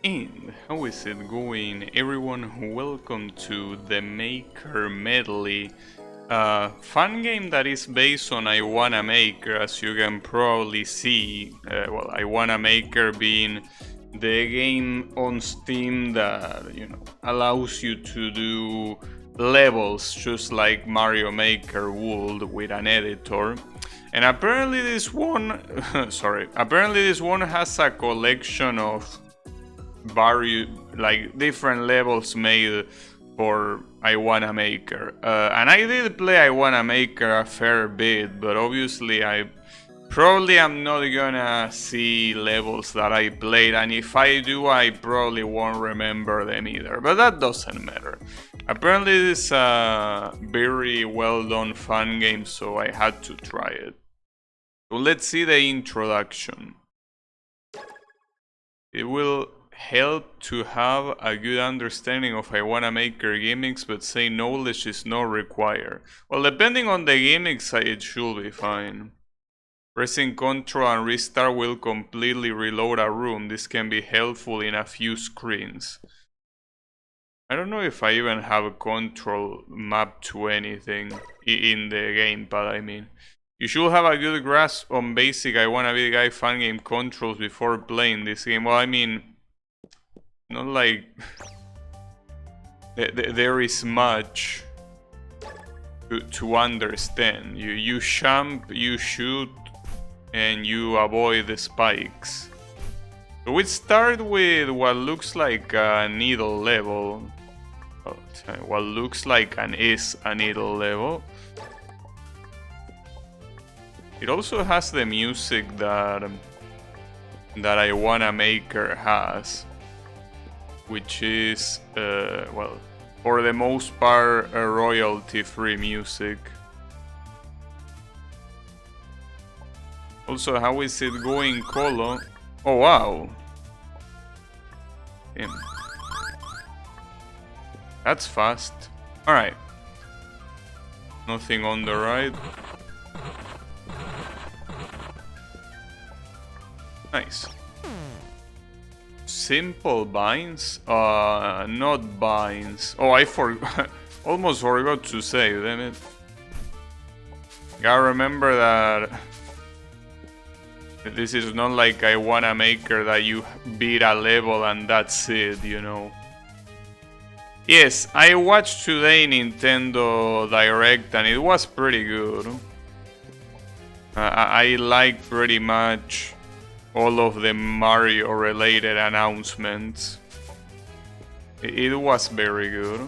And how is it going, everyone? Welcome to the Maker Medley, fun game that is based on I Wanna Maker, as you can probably see. Well, I Wanna Maker being the game on Steam that allows you to do levels just like Mario Maker would with an editor. And apparently this one, apparently this one has a collection of various, like, different levels made for I Wanna Maker. And I did play I Wanna Maker a fair bit, but obviously I probably am not gonna see levels that I played, and if I do, I probably won't remember them either, but that doesn't matter. Apparently this is a very well done fun game, so I had to try it. So let's see the introduction. It will help to have a good understanding of I Wanna Maker gimmicks, but say knowledge is not required. Well, depending on the gimmicks, it should be fine. Pressing Ctrl and restart will completely reload a room. This can be helpful in a few screens. I don't know if I even have a control mapped to anything in the gamepad, I mean. You should have a good grasp on basic I Wanna Be the Guy fan game controls before playing this game. Well, I mean, not like there is much to understand. You jump, you shoot, and you avoid the spikes. So we start with what looks like a needle level. What looks like is a needle level. It also has the music that I Wanna Maker has, which is, well, for the most part, royalty-free music. Also, how is it going, Colo? Oh, wow. Damn. That's fast. Alright. Nothing on the right. Nice. Simple binds? Not binds. Oh, I forgot. Almost forgot to say, damn it. Gotta remember that this is not like I Wanna Maker that you beat a level and that's it, you know. Yes, I watched today Nintendo Direct and it was pretty good. I like pretty much all of the Mario related announcements. It was very good.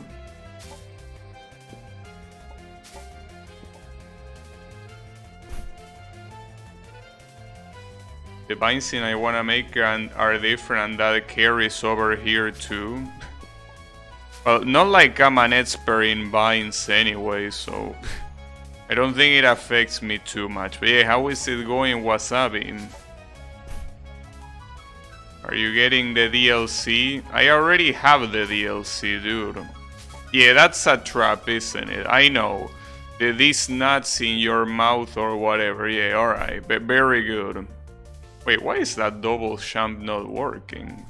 The binds in I Wanna Maker are different, and that carries over here too. Well, not like I'm an expert in binds anyway, so I don't think it affects me too much. But yeah, how is it going, Wasabi? Are you getting the DLC? I already have the DLC, dude. Yeah, that's a trap, isn't it? I know. These nuts in your mouth or whatever. Yeah, alright. But very good. Wait, why is that double jump not working?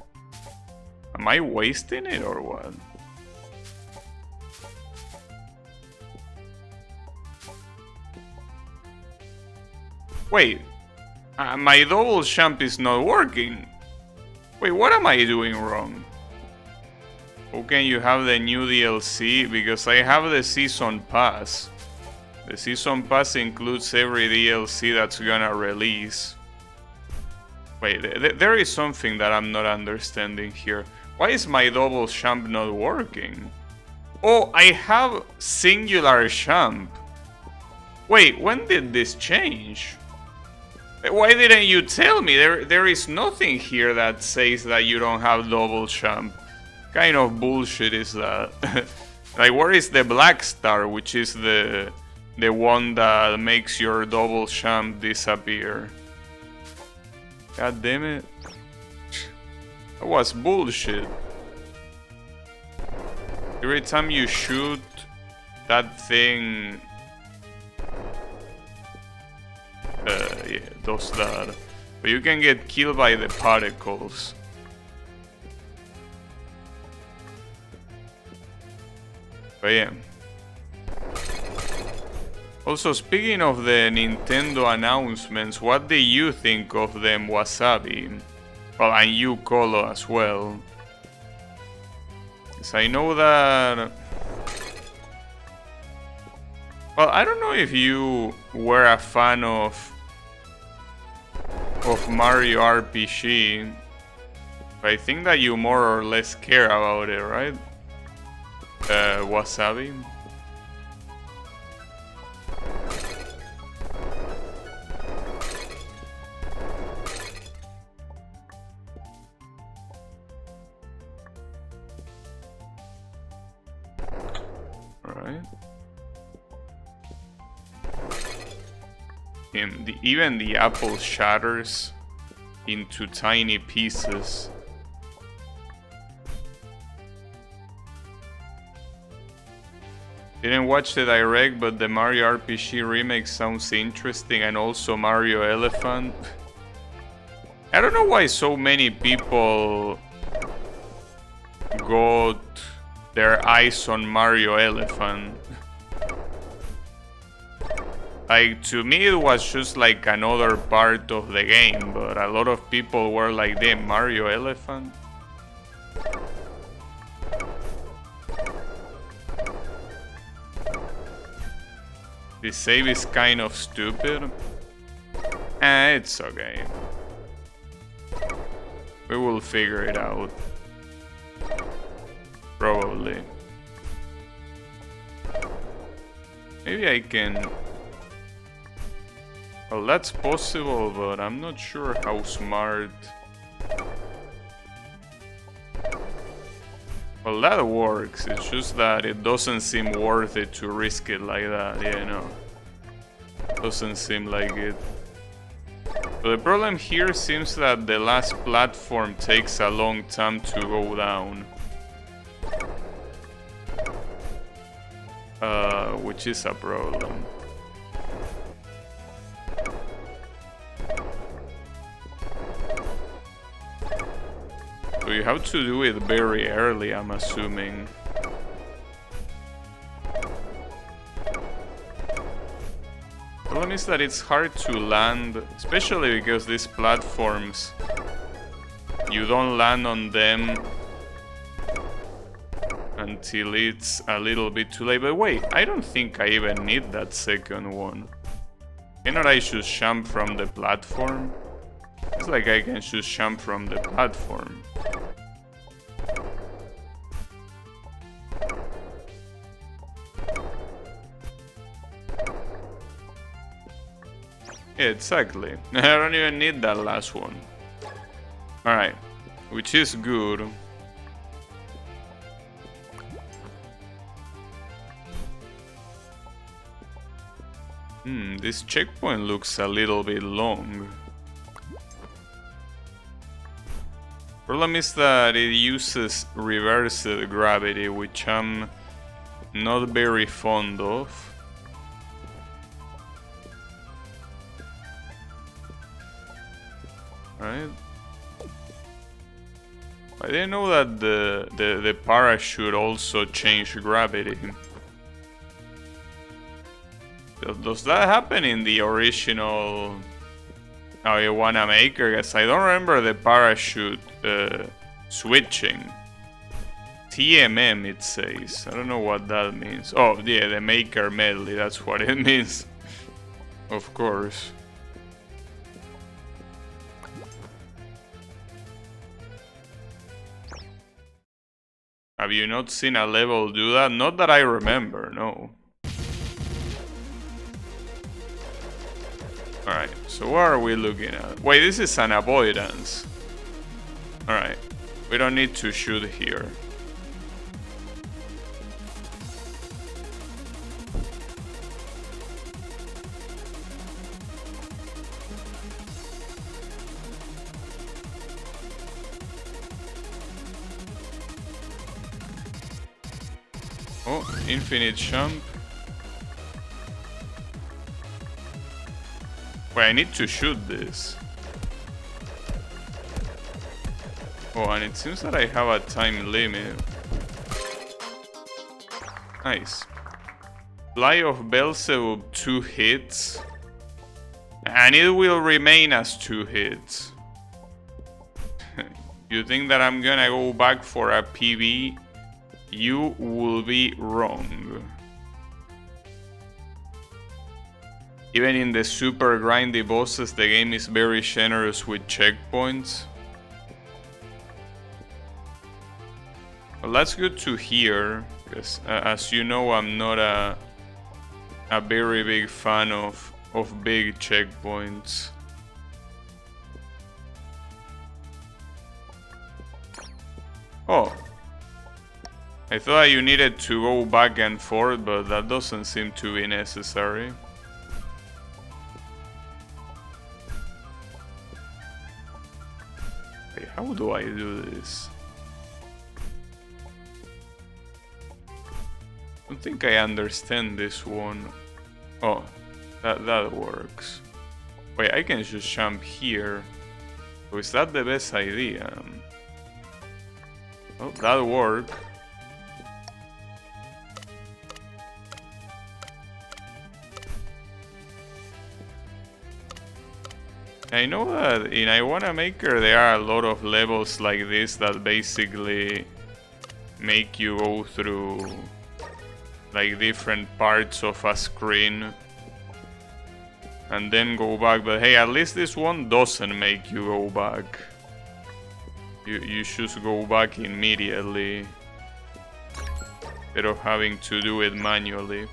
Am I wasting it or what? Wait, my double jump is not working. Wait, what am I doing wrong? How can you have the new DLC? Because I have the Season Pass. The Season Pass includes every DLC that's gonna release. Wait, there is something that I'm not understanding here. Why is my double jump not working? Oh, I have singular jump. Wait, when did this change? Why didn't you tell me? There is nothing here that says that you don't have double jump. What kind of bullshit is that? Like, where is the black star, which is the one that makes your double jump disappear? God damn it. That was bullshit. Every time you shoot, that thing yeah, does that. But you can get killed by the particles. But yeah. Also, speaking of the Nintendo announcements, what do you think of them, Wasabi? Well, and you, Colo, as well. Because I know that... Well, I don't know if you were a fan of Mario RPG. But I think that you more or less care about it, right? Wasabi? Alright. Even the apple shatters into tiny pieces. Didn't watch the direct, but the Mario RPG remake sounds interesting, and also Mario Elephant. I don't know why so many people got their eyes on Mario Elephant. Like, to me it was just like another part of the game, but a lot of people were like, damn, Mario Elephant? The save is kind of stupid. It's okay. We will figure it out. Probably. Maybe I can... Well, that's possible, but I'm not sure how smart... Well, that works, it's just that it doesn't seem worth it to risk it like that, yeah, no. Doesn't seem like it. But the problem here seems that the last platform takes a long time to go down. Which is a problem. So you have to do it very early, I'm assuming. The problem is that it's hard to land, especially because these platforms, you don't land on them until it's a little bit too late. But wait, I don't think I even need that second one. Cannot I just jump from the platform? It's like I can just jump from the platform. Yeah, exactly. I don't even need that last one. Alright, which is good. This checkpoint looks a little bit long. Problem is that it uses reversed gravity, which I'm not very fond of. Right? I didn't know that the parachute also changed gravity. Does that happen in the original I Wanna Maker? Because I don't remember the parachute switching. TMM it says. I don't know what that means. Oh yeah, the Maker Medley, that's what it means. Of course. Have you not seen a level do that? Not that I remember, no. Alright, so what are we looking at? Wait, this is an avoidance. Alright, we don't need to shoot here. Oh, infinite jump. Wait, I need to shoot this. Oh, and it seems that I have a time limit. Nice. Fly of Beelzebub, 2 hits. And it will remain as 2 hits. You think that I'm gonna go back for a PB? You will be wrong. Even in the super grindy bosses, the game is very generous with checkpoints. Well, that's good to hear, because as you know, I'm not a very big fan of big checkpoints. Oh, I thought you needed to go back and forth, but that doesn't seem to be necessary. Okay, how do I do this? I don't think I understand this one. Oh, that works. Wait, I can just jump here. So is that the best idea? Oh, that worked. I know that in I Wanna Maker there are a lot of levels like this that basically make you go through like different parts of a screen and then go back, but hey, at least this one doesn't make you go back. You just go back immediately instead of having to do it manually.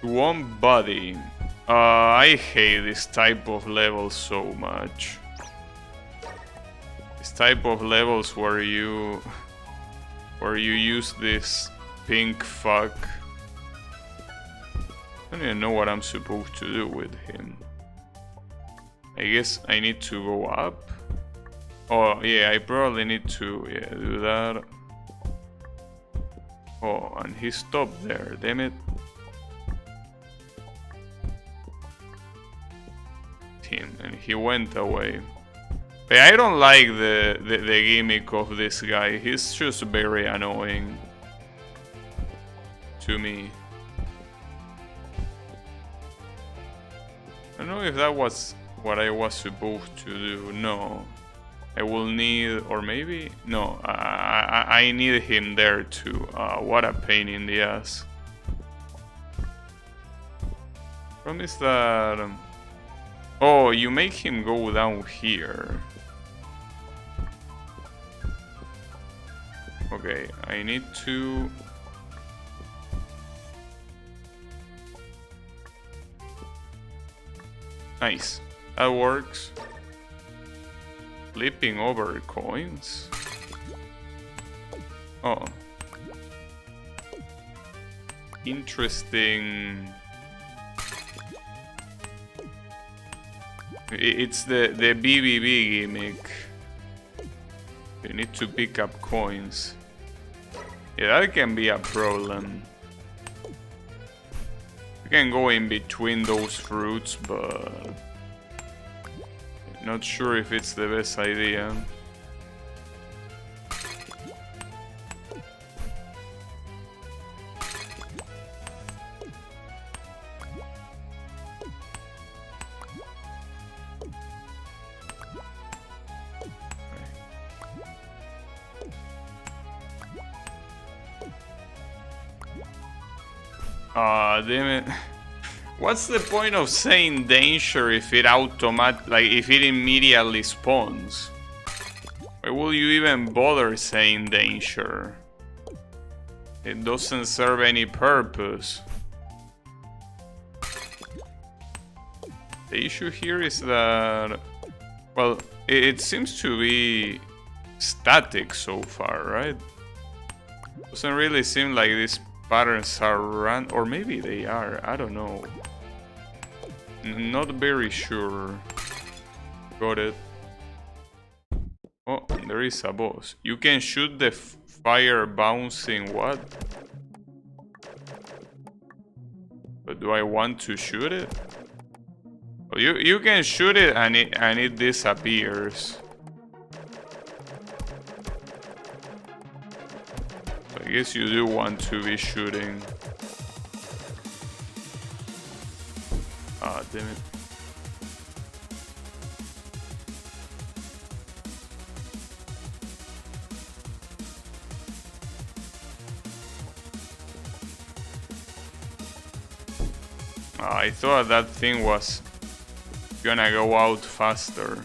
One body. I hate this type of levels so much. This type of levels where you use this pink fuck. I don't even know what I'm supposed to do with him. I guess I need to go up. Oh yeah, I probably need to do that. Oh, and he stopped there, damn it. Him, and he went away. But I don't like the gimmick of this guy. He's just very annoying to me. I don't know if that was what I was supposed to do. No, I will need, or maybe no. I need him there too. What a pain in the ass. Promise that. Oh, you make him go down here. Okay, I need to... Nice, that works. Flipping over coins? Oh. Interesting... It's the BBB gimmick. You need to pick up coins. Yeah, that can be a problem. You can go in between those fruits, but not sure if it's the best idea. Damn it. What's the point of saying danger if it if it immediately spawns? Why will you even bother saying danger? It doesn't serve any purpose. The issue here is that, well, it seems to be static so far, right? Doesn't really seem like these patterns are run, or maybe they are, I don't know. Not very sure. Got it. Oh, there is a boss. You can shoot the fire bouncing what? But do I want to shoot it? Oh, you can shoot it and it disappears. So I guess you do want to be shooting. Ah, damn it. I thought that thing was gonna go out faster.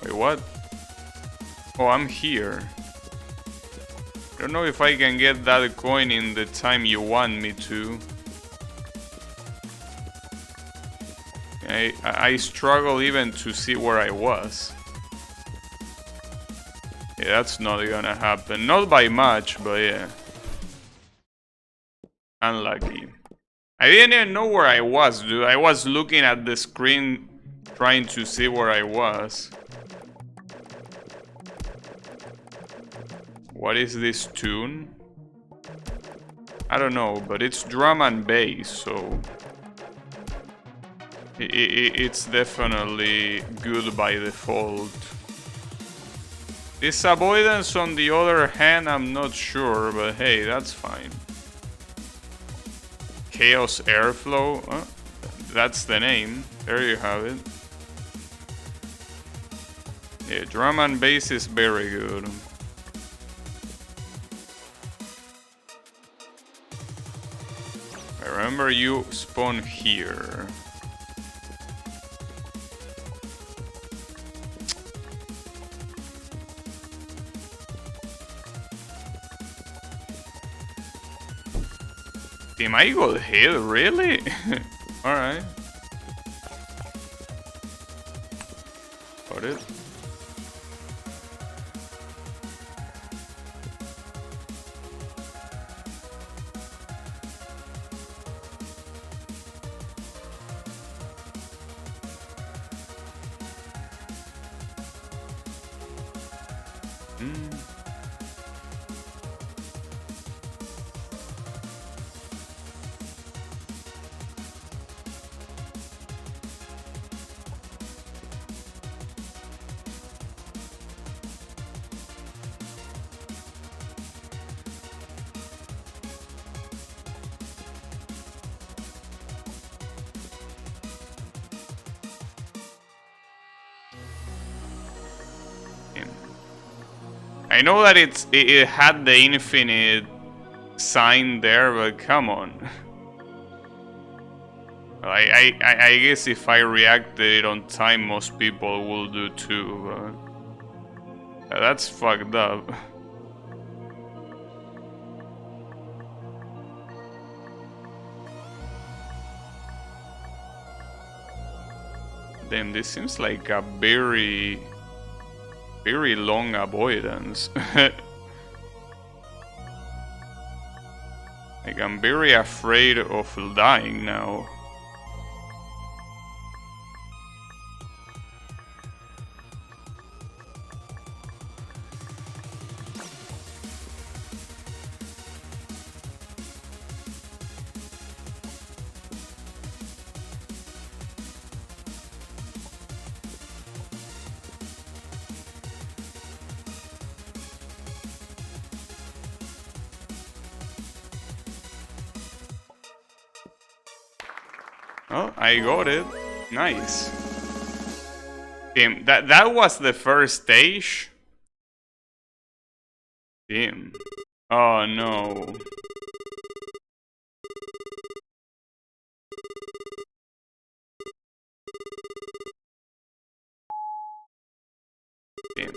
Wait, what? Oh, I'm here. I don't know if I can get that coin in the time you want me to. I struggle even to see where I was. Yeah, that's not gonna happen. Not by much, but yeah. Unlucky. I didn't even know where I was, dude. I was looking at the screen trying to see where I was. What is this tune? I don't know, but it's drum and bass, so it's definitely good by default. This avoidance, on the other hand, I'm not sure, but hey, that's fine. Chaos Airflow, that's the name. There you have it. Yeah, drum and bass is very good. I remember you spawn here. Team Eagle hit, really? Alright. Got it. I know that it had the infinite sign there, but come on. I guess if I reacted on time, most people will do too, but that's fucked up. Damn, this seems like a very long avoidance. Like, I'm very afraid of dying now. Oh, I got it. Nice. Damn, that was the first stage? Damn. Oh no. Damn.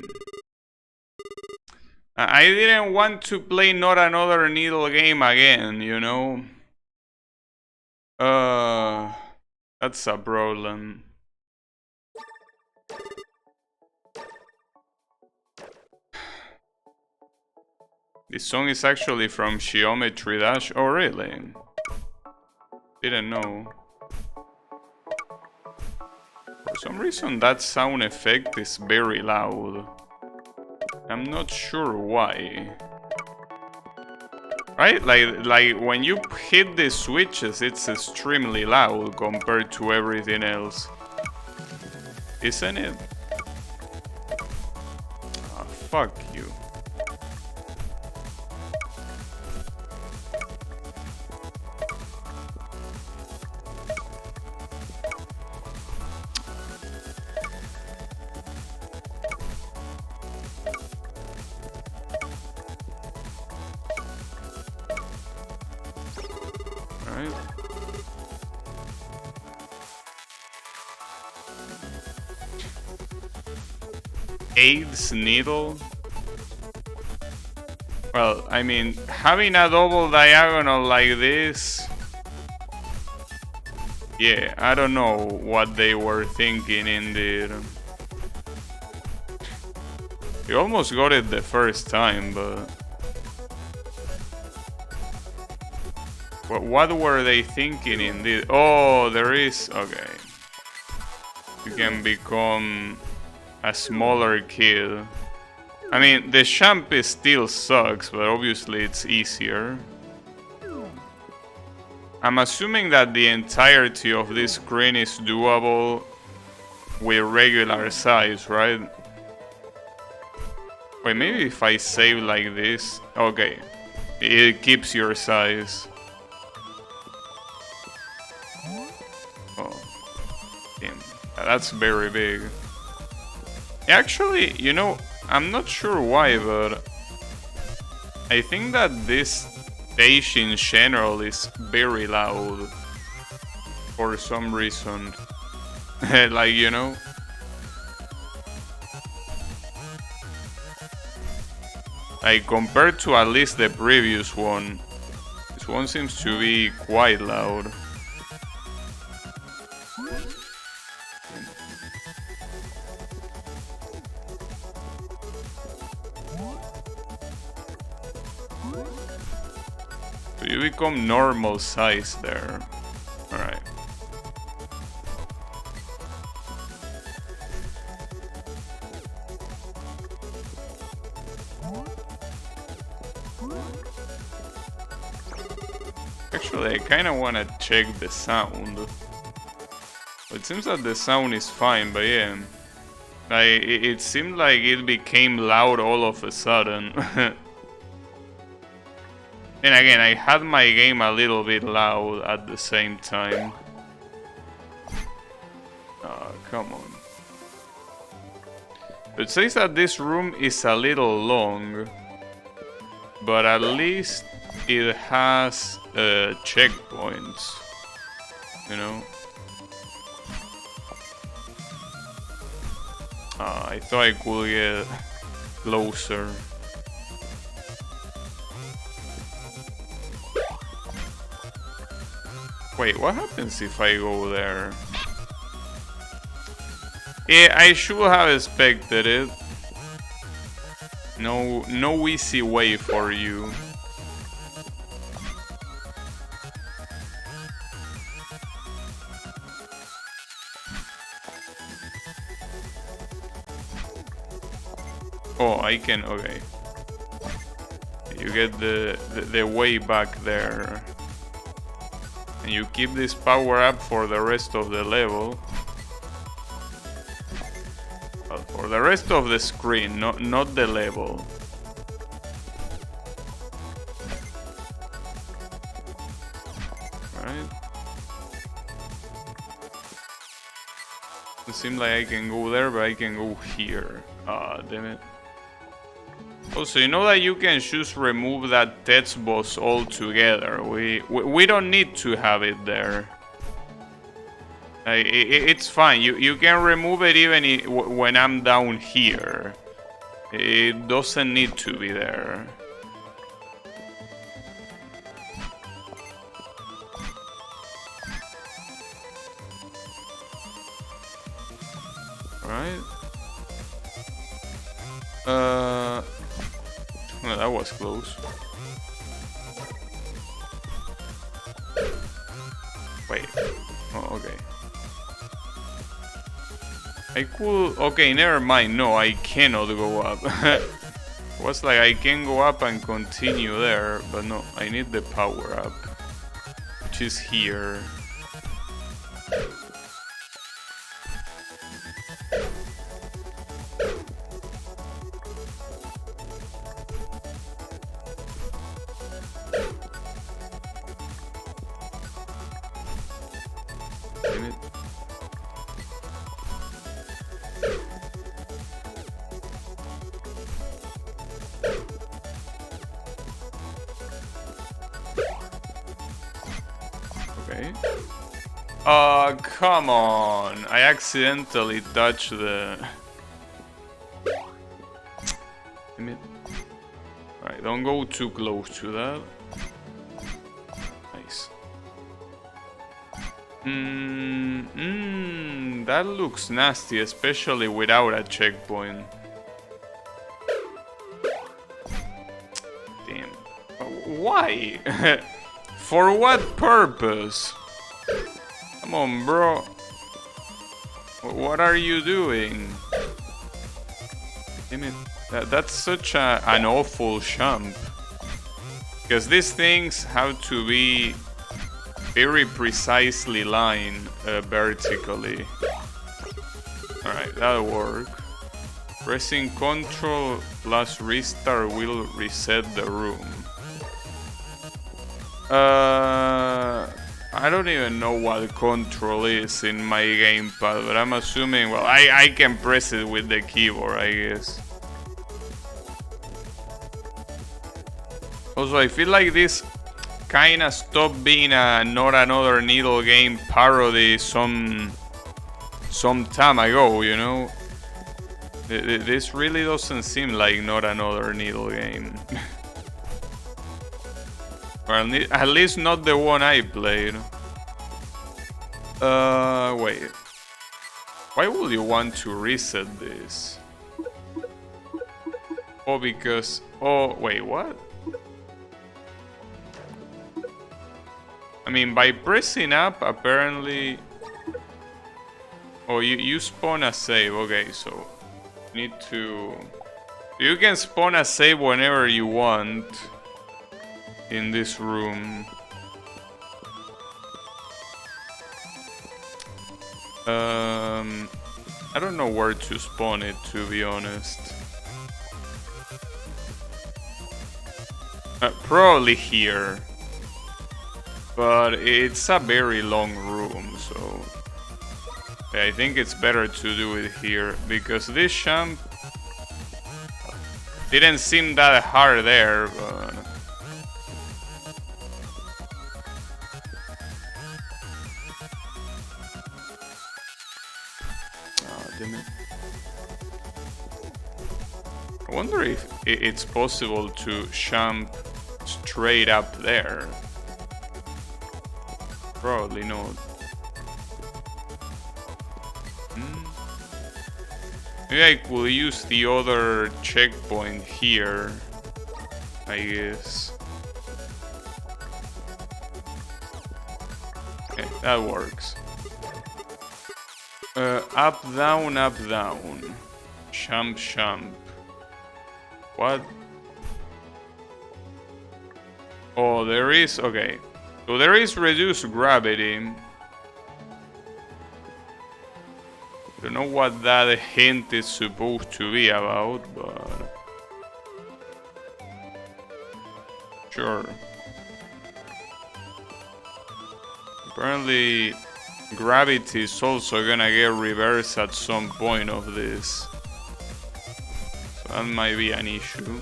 I didn't want to play not another needle game again, you know? That's a problem. This song is actually from Geometry Dash. Oh, really? Didn't know. For some reason, that sound effect is very loud. I'm not sure why. Right? Like when you hit the switches, it's extremely loud compared to everything else. Isn't it? Oh, fuck you. AIDS needle? Well, I mean, having a double diagonal like this... Yeah, I don't know what they were thinking indeed. You almost got it the first time, but... What were they thinking indeed? Oh, there is... Okay. You can become a smaller kid. I mean, the champ still sucks, but obviously it's easier. I'm assuming that the entirety of this screen is doable with regular size, right? Wait, maybe if I save like this... Okay, it keeps your size. Oh, damn, that's very big. Actually, you know, I'm not sure why, but I think that this stage in general is very loud for some reason. Like, you know, like compared to at least the previous one, this one seems to be quite loud. So you become normal size there. Alright. Actually, I kinda wanna check the sound. It seems that the sound is fine, but yeah. It seemed like it became loud all of a sudden. And again, I had my game a little bit loud at the same time. Oh, come on. It says that this room is a little long, but at least it has checkpoints, you know? I thought I could get closer. Wait, what happens if I go there? Yeah, I should have expected it. No easy way for you. Oh, I can, okay. You get the way back there. And you keep this power up for the rest of the level. Well, for the rest of the screen, not the level. Right. It seems like I can go there, but I can go here. Ah, damn it. Also, you know that you can just remove that text box altogether. We don't need to have it there. It's fine. You can remove it even when I'm down here. It doesn't need to be there. Right? Well, that was close. Wait. Oh, okay. I could... Okay, never mind. No, I cannot go up. It was like I can go up and continue there, but no, I need the power up, which is here. Damn it. Okay. Come on. I accidentally touched the... Damn it. Alright, don't go too close to that. Nice. That looks nasty, especially without a checkpoint. Damn. Why? For what purpose? Come on, bro. What are you doing? Damn it. That's such an awful jump. Because these things have to be very precisely lined vertically. Alright, that'll work. Pressing Ctrl plus restart will reset the room. I don't even know what control is in my gamepad, but I'm assuming, well, I can press it with the keyboard, I guess. Also, I feel like this kinda stopped being a Not Another Needle game parody some time ago, you know? This really doesn't seem like Not Another Needle game. Or at least not the one I played. Wait. Why would you want to reset this? Oh, because... Oh, wait, what? I mean, by pressing up, apparently... Oh, you spawn a save. Okay, so... You need to... You can spawn a save whenever you want. In this room. I don't know where to spawn it, to be honest. Probably here. But it's a very long room, so... I think it's better to do it here, because this jump didn't seem that hard there, but... I wonder if it's possible to jump straight up there. Probably not. Maybe I could use the other checkpoint here, I guess. Okay, that works. Up, down, up, down. Jump, jump. What? Oh, there is... Okay. So there is reduced gravity. Don't know what that hint is supposed to be about, but... Sure. Apparently... Gravity is also gonna get reversed at some point of this. So that might be an issue.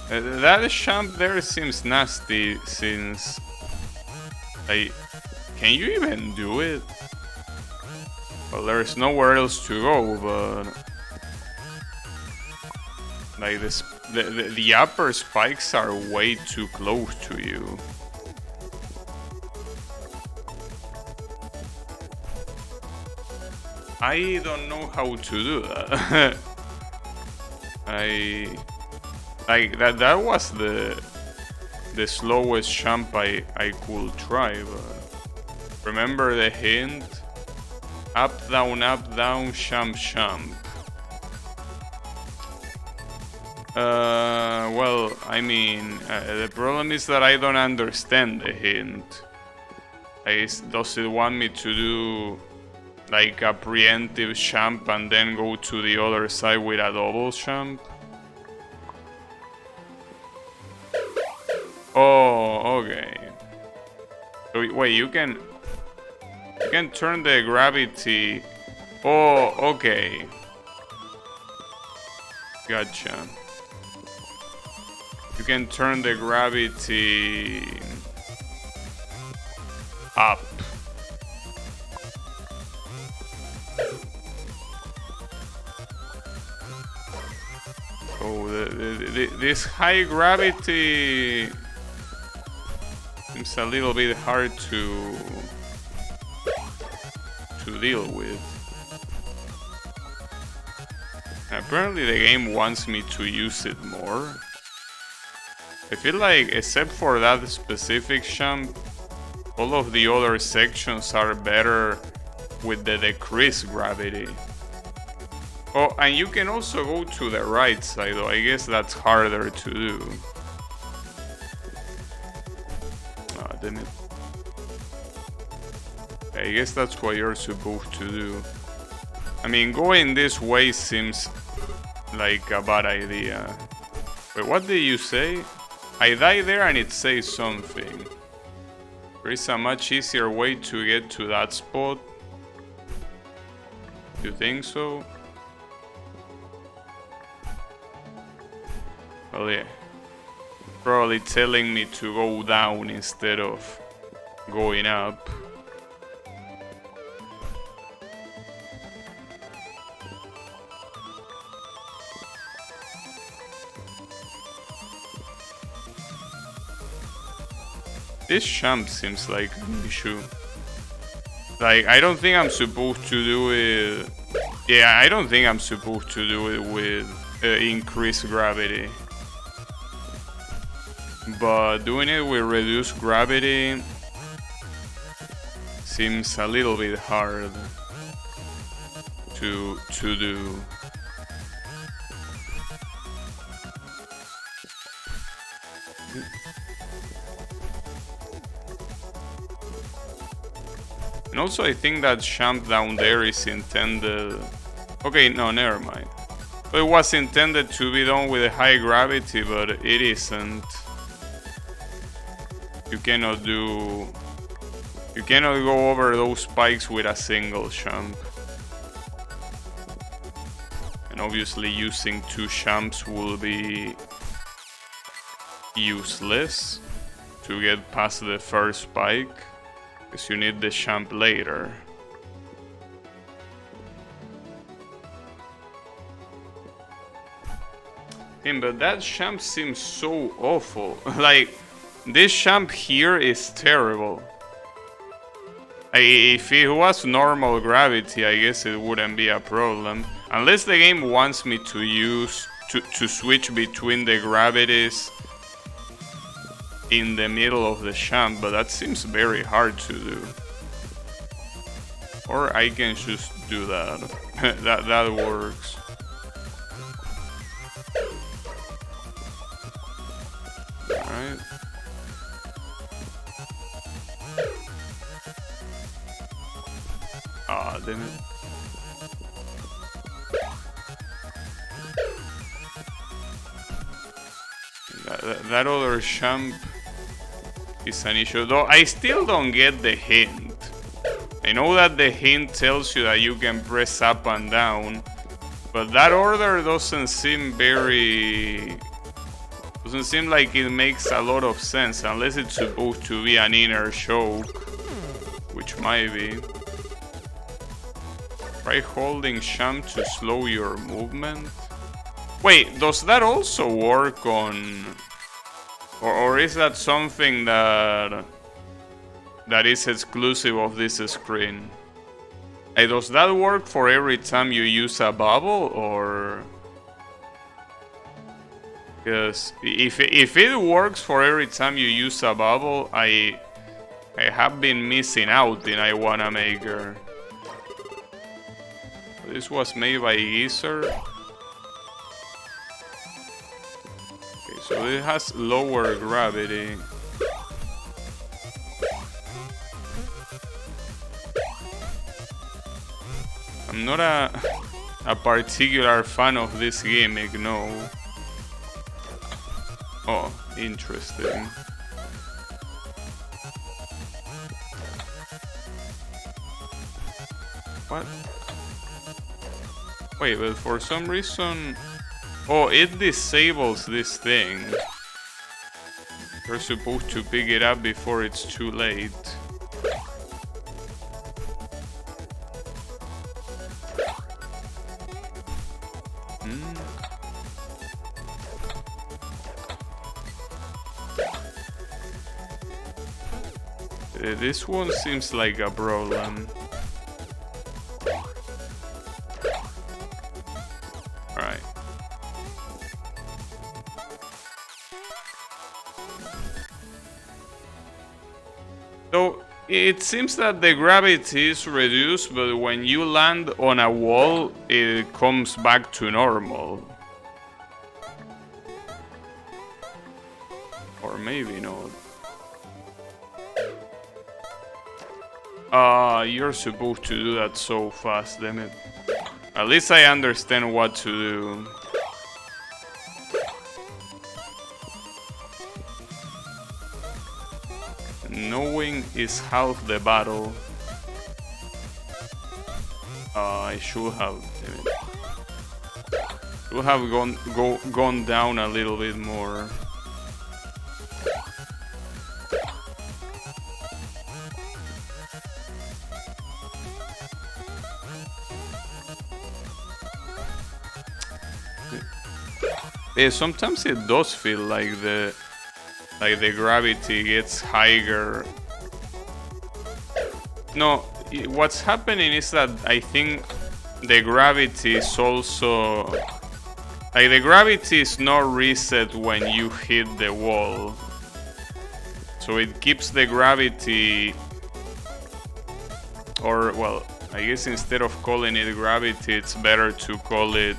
That jump there seems nasty since... Like, can you even do it? Well, there's nowhere else to go, but... Like, the upper spikes are way too close to you. I don't know how to do that. Like that was the slowest jump I could try, but remember the hint? Up, down, jump, jump. Well, I mean, the problem is that I don't understand the hint. Does it want me to do like a preemptive jump and then go to the other side with a double jump? Oh, okay. So wait, you can turn the gravity. Oh, okay. Gotcha. You can turn the gravity up. Oh, this high gravity seems a little bit hard to deal with. Apparently the game wants me to use it more. I feel like, except for that specific jump, all of the other sections are better with the decreased gravity. Oh, and you can also go to the right side, though I guess that's harder to do. Ah, damn it. I guess that's what you're supposed to do. I mean, going this way seems like a bad idea. Wait, what did you say? I died there and it says something. There is a much easier way to get to that spot. You think so? Well, yeah. Probably telling me to go down instead of going up. This jump seems like an issue. Like, I don't think I'm supposed to do it... Yeah, I don't think I'm supposed to do it with increased gravity. But doing it with reduced gravity seems a little bit hard to do. And also I think that jump down there is intended... Okay, no, never mind. It was intended to be done with a high gravity, but it isn't. You cannot go over those spikes with a single jump. And obviously using two jumps will be useless to get past the first spike, because you need the jump later. But that jump seems so awful. Like, this jump here is terrible. If it was normal gravity, I guess it wouldn't be a problem. Unless the game wants me to switch between the gravities in the middle of the jump, but that seems very hard to do. Or I can just do that. that works. Alright. Ah, damn it. That other jump is an issue, though I still don't get the hint. I know that the hint tells you that you can press up and down, but that order doesn't seem like it makes a lot of sense, unless it's supposed to be an inner choke, which might be. Try holding jump to slow your movement. Wait, does that also work on... Or is that something that is exclusive of this screen? Hey, does that work for every time you use a bubble, or... Because if it works for every time you use a bubble, I have been missing out in I Wanna Maker. This was made by Geezer. Okay, so it has lower gravity. I'm not a particular fan of this gimmick, no. Oh, interesting. What? Wait, but for some reason... Oh, it disables this thing. You're supposed to pick it up before it's too late. This one seems like a problem. Alright. So it seems that the gravity is reduced, but when you land on a wall, it comes back to normal. Or maybe not. You're supposed to do that so fast, damn it. At least I understand what to do. Knowing is half the battle. I should have, damn it. Should have gone down a little bit more. Yeah, sometimes it does feel like the gravity gets higher. No, what's happening is that I think the gravity is also like the gravity is not reset when you hit the wall, so it keeps the gravity, or well, I guess instead of calling it gravity, it's better to call it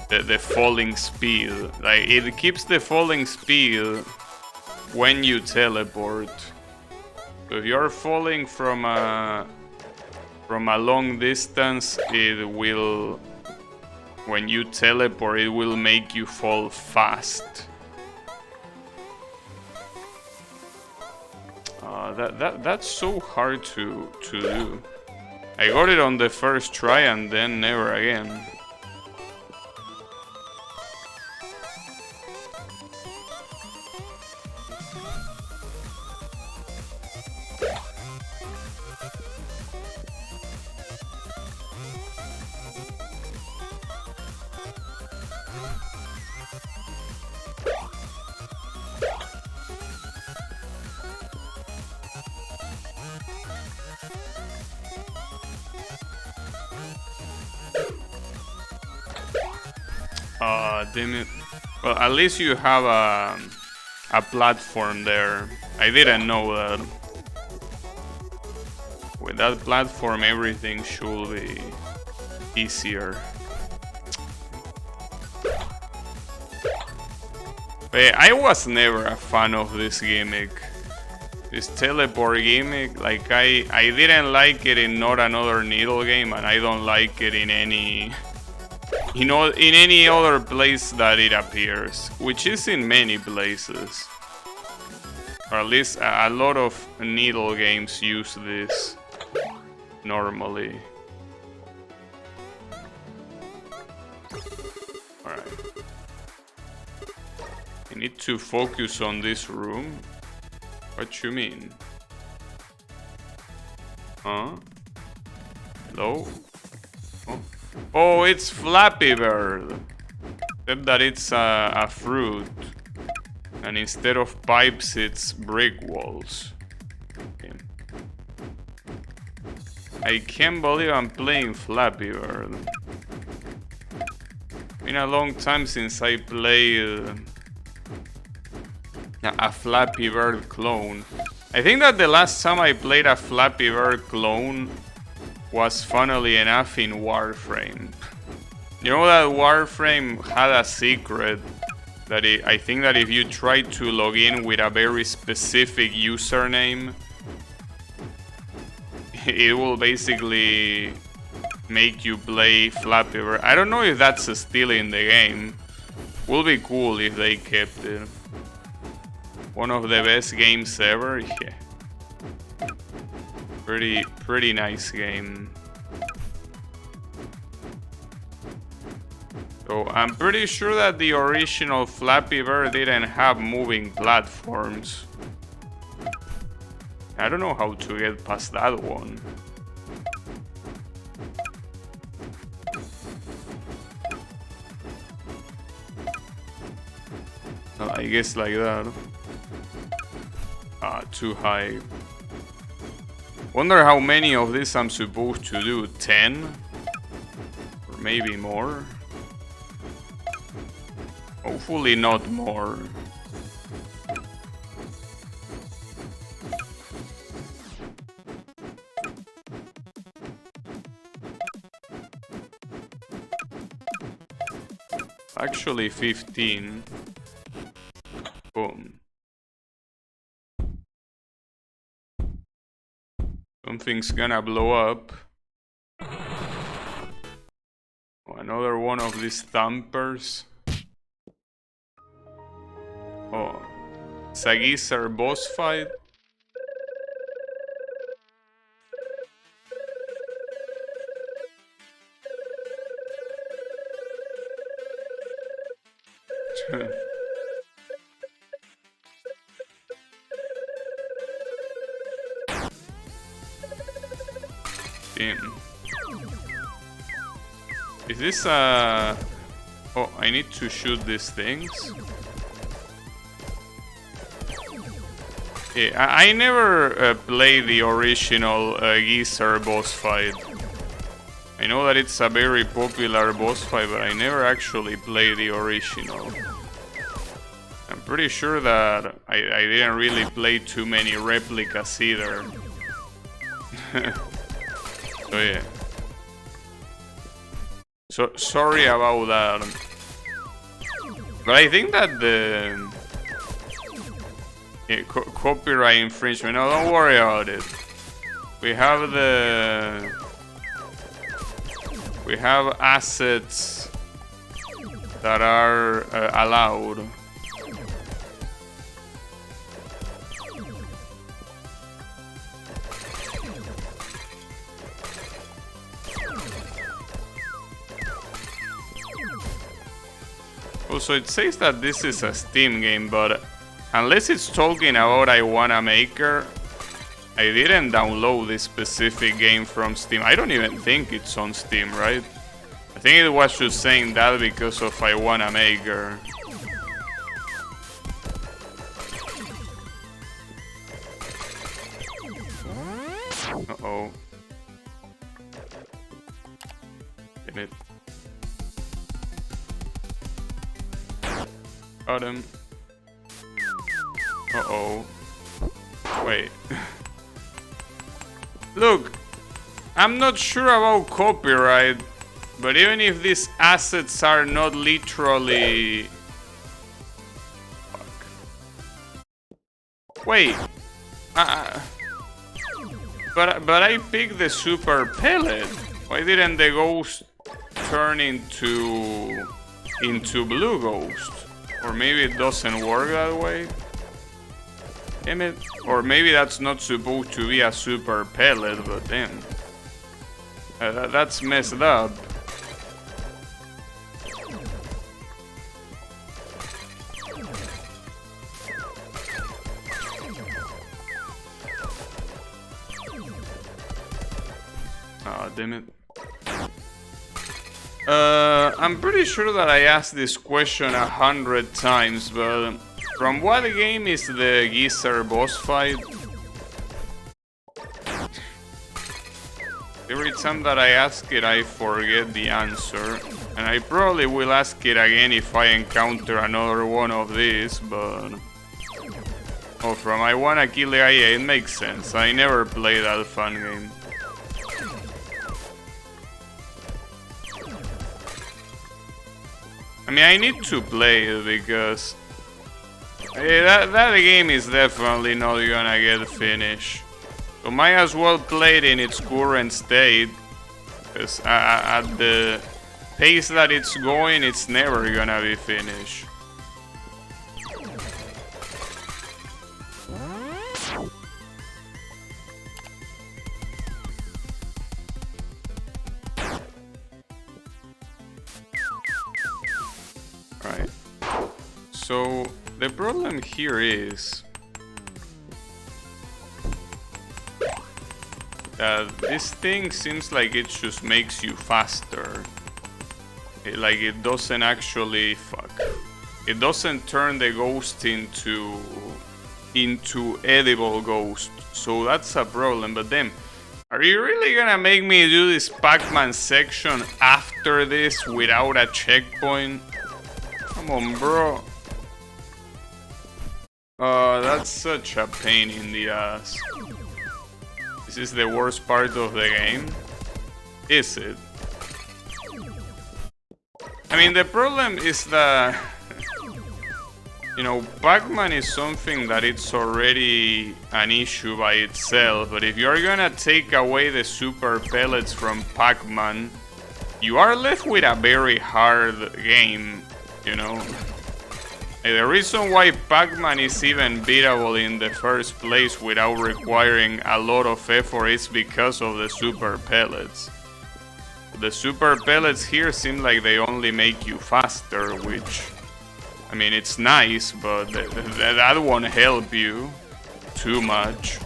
the falling speed. Like it keeps the falling speed when you teleport. So if you're falling from a long distance, it will, when you teleport, it will make you fall fast. That's so hard to do. I got it on the first try and then never again. Damn it. Well, at least you have a platform there. I didn't know that. With that platform, everything should be easier. But I was never a fan of this gimmick. This teleport gimmick, like I didn't like it in Not Another Needle game, and I don't like it in any in any other place that it appears, which is in many places. Or at least a lot of needle games use this normally. Alright. I need to focus on this room. What you mean? Huh? Hello? Oh. Oh, it's Flappy Bird. Except that it's a fruit. And instead of pipes, it's brick walls. Okay. I can't believe I'm playing Flappy Bird. Been a long time since I played a Flappy Bird clone. I think that the last time I played a Flappy Bird clone was, funnily enough, in Warframe. You know that Warframe had a secret that I think that if you try to log in with a very specific username, it will basically make you play Flappy Bird. I don't know if that's still in the game. Would be cool if they kept it. One of the best games ever. Yeah. Pretty nice game. So I'm pretty sure that the original Flappy Bird didn't have moving platforms. I don't know how to get past that one. I guess like that. Too high. Wonder how many of these I'm supposed to do. 10? Or maybe more? Hopefully not more. Actually 15. Boom. Something's gonna blow up. Oh, another one of these thumpers. Oh. It's a geezer boss fight. Damn. Is this a... Oh, I need to shoot these things? Yeah, I never played the original geezer boss fight. I know that it's a very popular boss fight, but I never actually played the original. I'm pretty sure that I didn't really play too many replicas either. So yeah. So sorry about that. But I think that the copyright infringement. No, don't worry about it. We have assets that are allowed. Also, it says that this is a Steam game, but unless it's talking about I Wanna Maker, I didn't download this specific game from Steam. I don't even think it's on Steam, right? I think it was just saying that because of I Wanna Maker. Uh-oh. Damn it. Got him. Uh-oh. Wait. Look, I'm not sure about copyright, but even if these assets are not literally... Fuck. Wait. But I picked the super pellet. Why didn't the ghost turn into blue ghost? Or maybe it doesn't work that way? Damn it. Or maybe that's not supposed to be a super pellet, but damn. That's messed up. Ah, damn it. I'm pretty sure that I asked this question 100 times, but from what game is the geezer boss fight? Every time that I ask it, I forget the answer, and I probably will ask it again if I encounter another one of these, but... Oh, from I Wanna Kill the IA, it makes sense. I never played that fun game. I mean, I need to play it because that game is definitely not gonna get finished. So might as well play it in its current state, because at the pace that it's going, it's never gonna be finished. Right. So the problem here is that this thing seems like it just makes you faster. Like it doesn't actually it doesn't turn the ghost into edible ghost. So that's a problem. But then Are you really gonna make me do this Pac-Man section after this without a checkpoint? Come on, bro. That's such a pain in the ass. This is the worst part of the game? Is it? I mean, the problem is that... You know, Pac-Man is something that it's already an issue by itself, but if you're gonna take away the super pellets from Pac-Man, you are left with a very hard game, you know? And the reason why Pac-Man is even beatable in the first place without requiring a lot of effort is because of the super pellets. The super pellets here seem like they only make you faster, which... I mean, it's nice, but that won't help you too much.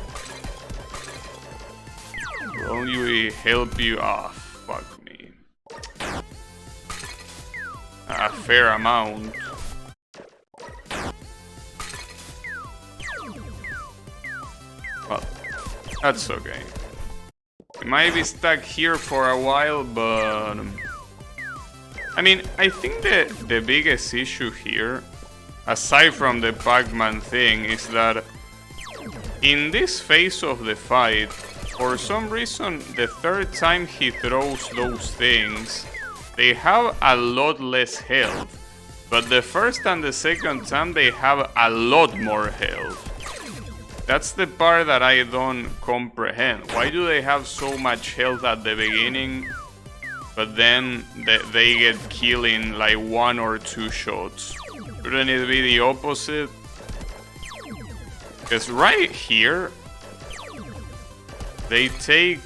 Will only help you off. Fuck me. A fair amount. Well, that's okay. We might be stuck here for a while, but... I mean, I think the biggest issue here, aside from the Pac-Man thing, is that in this phase of the fight, for some reason, the third time he throws those things, they have a lot less health. But the first and the second time, they have a lot more health. That's the part that I don't comprehend. Why do they have so much health at the beginning? But then they get killed in like 1 or 2 shots. Shouldn't it be the opposite? Because right here, they take,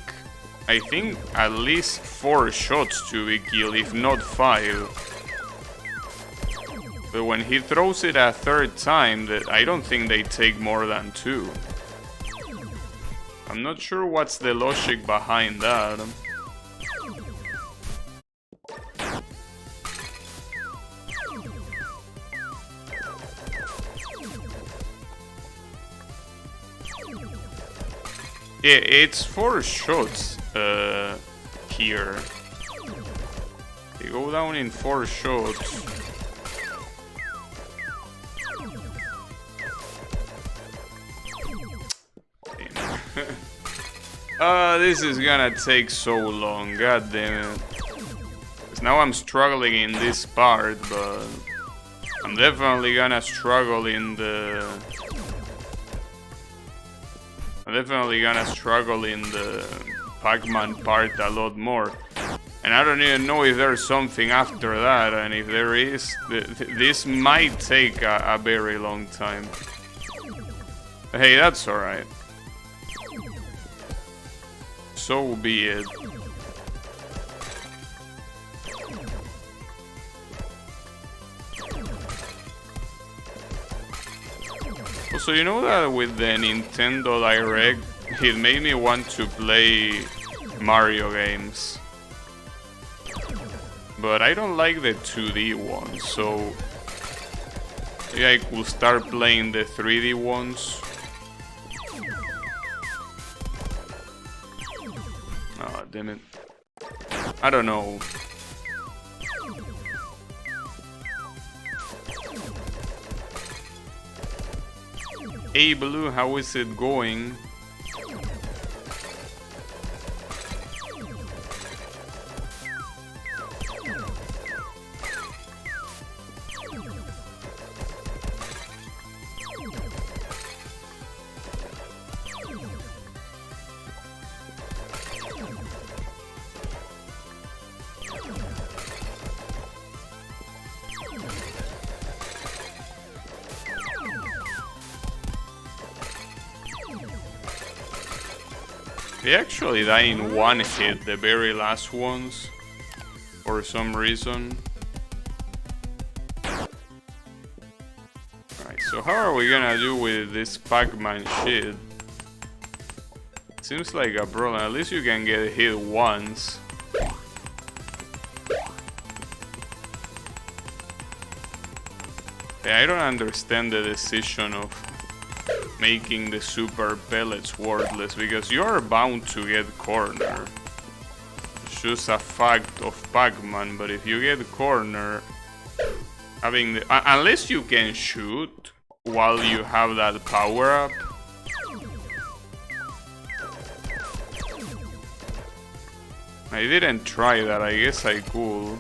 I think, at least 4 shots to be killed, if not 5. But when he throws it a third time, I don't think they take more than 2. I'm not sure what's the logic behind that. Yeah, it's 4 shots here. They go down in 4 shots. This is gonna take so long, god damn it. 'Cause now I'm struggling in this part, but I'm definitely gonna struggle in the... I'm definitely gonna struggle in the Pac-Man part a lot more. And I don't even know if there's something after that, and if there is, this might take a very long time. But hey, that's alright. So be it. So you know that with the Nintendo Direct, it made me want to play Mario games. But I don't like the 2D ones, so maybe I could start playing the 3D ones. Oh, damn it. I don't know. Hey Blue, how is it going? They actually die in 1 hit, the very last ones, for some reason. Alright, so how are we gonna do with this Pac-Man shit? Seems like a problem, at least you can get hit once. Yeah, I don't understand the decision of making the super pellets worthless, because you are bound to get corner. It's just a fact of Pac-Man, but if you get corner, having the... unless you can shoot while you have that power-up. I didn't try that, I guess I could.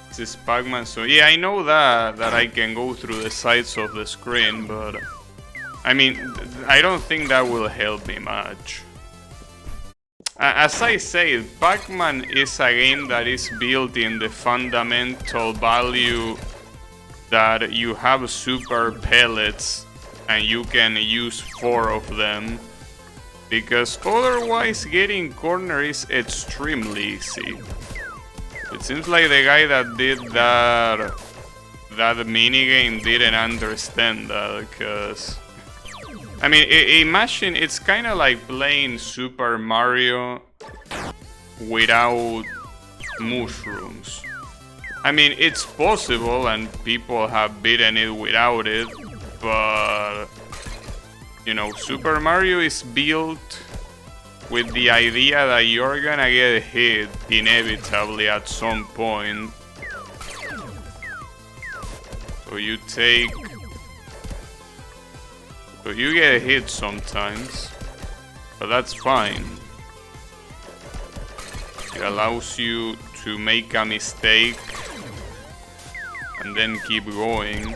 This is Pac-Man, so yeah, I know that I can go through the sides of the screen, but I mean, I don't think that will help me much. As I say, Pac-Man is a game that is built in the fundamental value that you have super pellets and you can use 4 of them, because otherwise getting corner is extremely easy. It seems like the guy that did that minigame didn't understand that, because... I mean, imagine it's kind of like playing Super Mario without mushrooms. I mean, it's possible and people have beaten it without it, but... You know, Super Mario is built with the idea that you're gonna get hit inevitably at some point. So you take... So you get hit sometimes, but that's fine. It allows you to make a mistake and then keep going.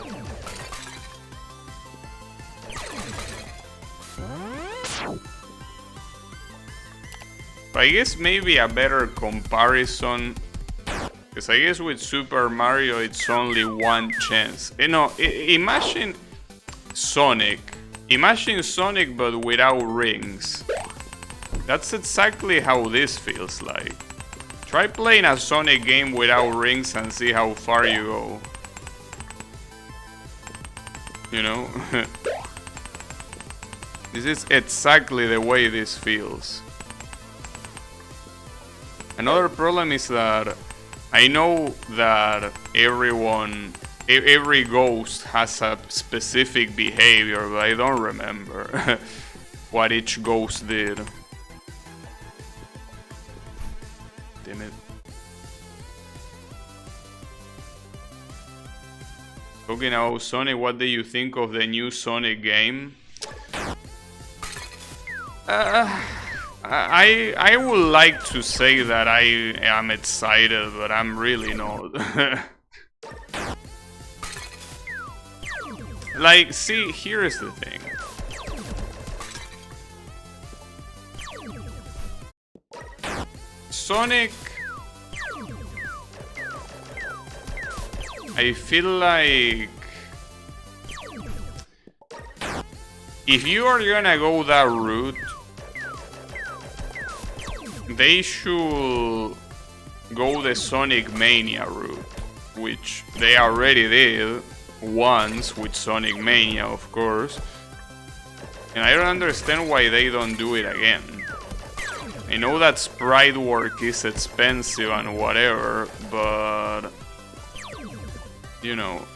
But I guess maybe a better comparison, because I guess with Super Mario it's only one chance. You know, imagine Sonic. Imagine Sonic but without rings. That's exactly how this feels like. Try playing a Sonic game without rings and see how far you go. You know? This is exactly the way this feels. Another problem is that I know that every ghost has a specific behavior, but I don't remember what each ghost did. Damn it. Talking about Sonic, what do you think of the new Sonic game? I would like to say that I am excited, but I'm really not. Like, see, here's the thing. Sonic... I feel like... if you are gonna go that route, they should go the Sonic Mania route, which they already did once with Sonic Mania, of course. And I don't understand why they don't do it again. I know that sprite work is expensive and whatever, but... you know...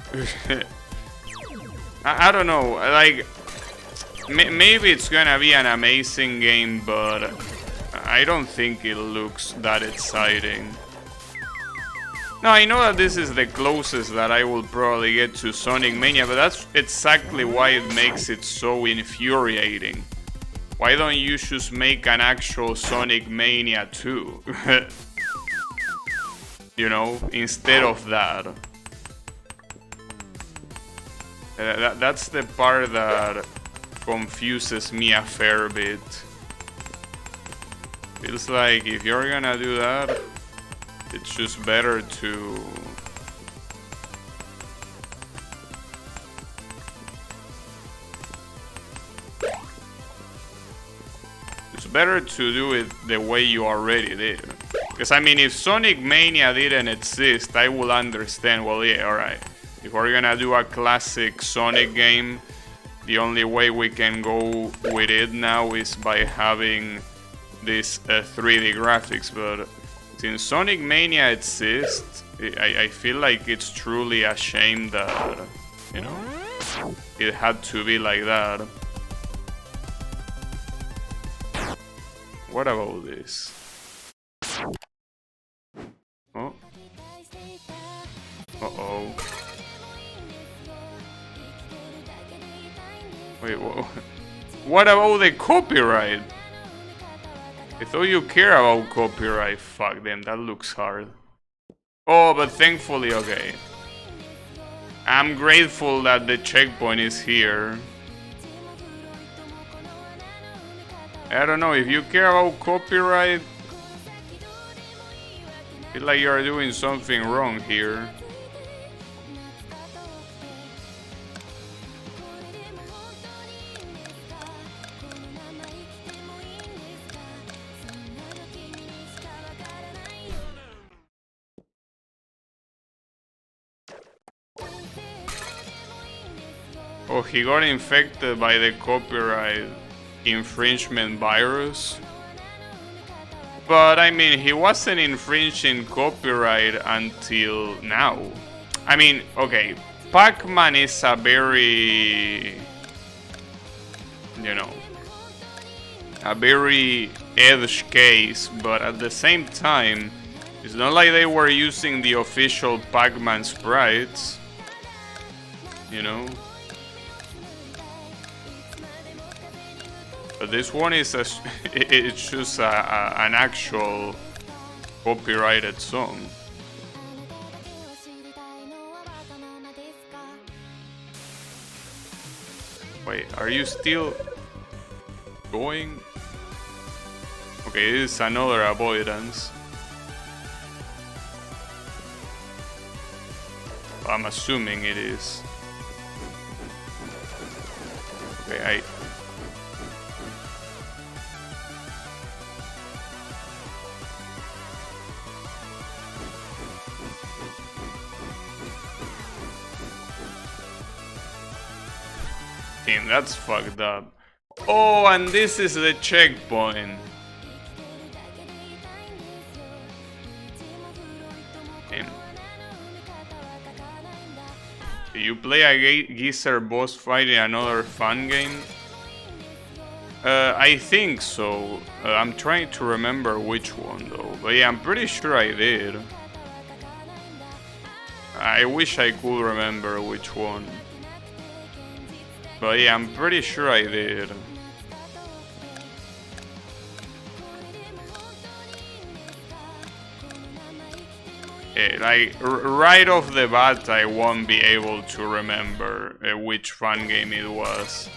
I don't know, like... maybe it's gonna be an amazing game, but... I don't think it looks that exciting. No, I know that this is the closest that I will probably get to Sonic Mania, but that's exactly why it makes it so infuriating. Why don't you just make an actual Sonic Mania 2? You know, instead of that. That's the part that confuses me a fair bit. Feels like if you're gonna do that, it's just better to... it's better to do it the way you already did. Because I mean, if Sonic Mania didn't exist, I would understand, well, yeah, alright. If we're gonna do a classic Sonic game, the only way we can go with it now is by having this 3D graphics, but since Sonic Mania exists, I feel like it's truly a shame that, you know, it had to be like that. What about this? Oh. Uh-oh. Wait, what about the copyright? I thought you care about copyright. Fuck them, that looks hard. Oh, but thankfully, okay. I'm grateful that the checkpoint is here. I don't know, if you care about copyright, I feel like you're doing something wrong here. Oh, he got infected by the copyright infringement virus. But I mean, he wasn't infringing copyright until now. I mean, okay, Pac-Man is a very, you know, a very edge case, but at the same time, it's not like they were using the official Pac-Man sprites, you know. But this one is it's just an actual copyrighted song. Wait, are you still going? Okay, this is another avoidance. I'm assuming it is. Okay, that's fucked up. Oh, and this is the checkpoint. Do you play a geezer boss fight in another fun game? I think so. I'm trying to remember which one though. But yeah, I'm pretty sure I did. I wish I could remember which one. But yeah, I'm pretty sure I did. Yeah, like, right off the bat, I won't be able to remember which fun game it was.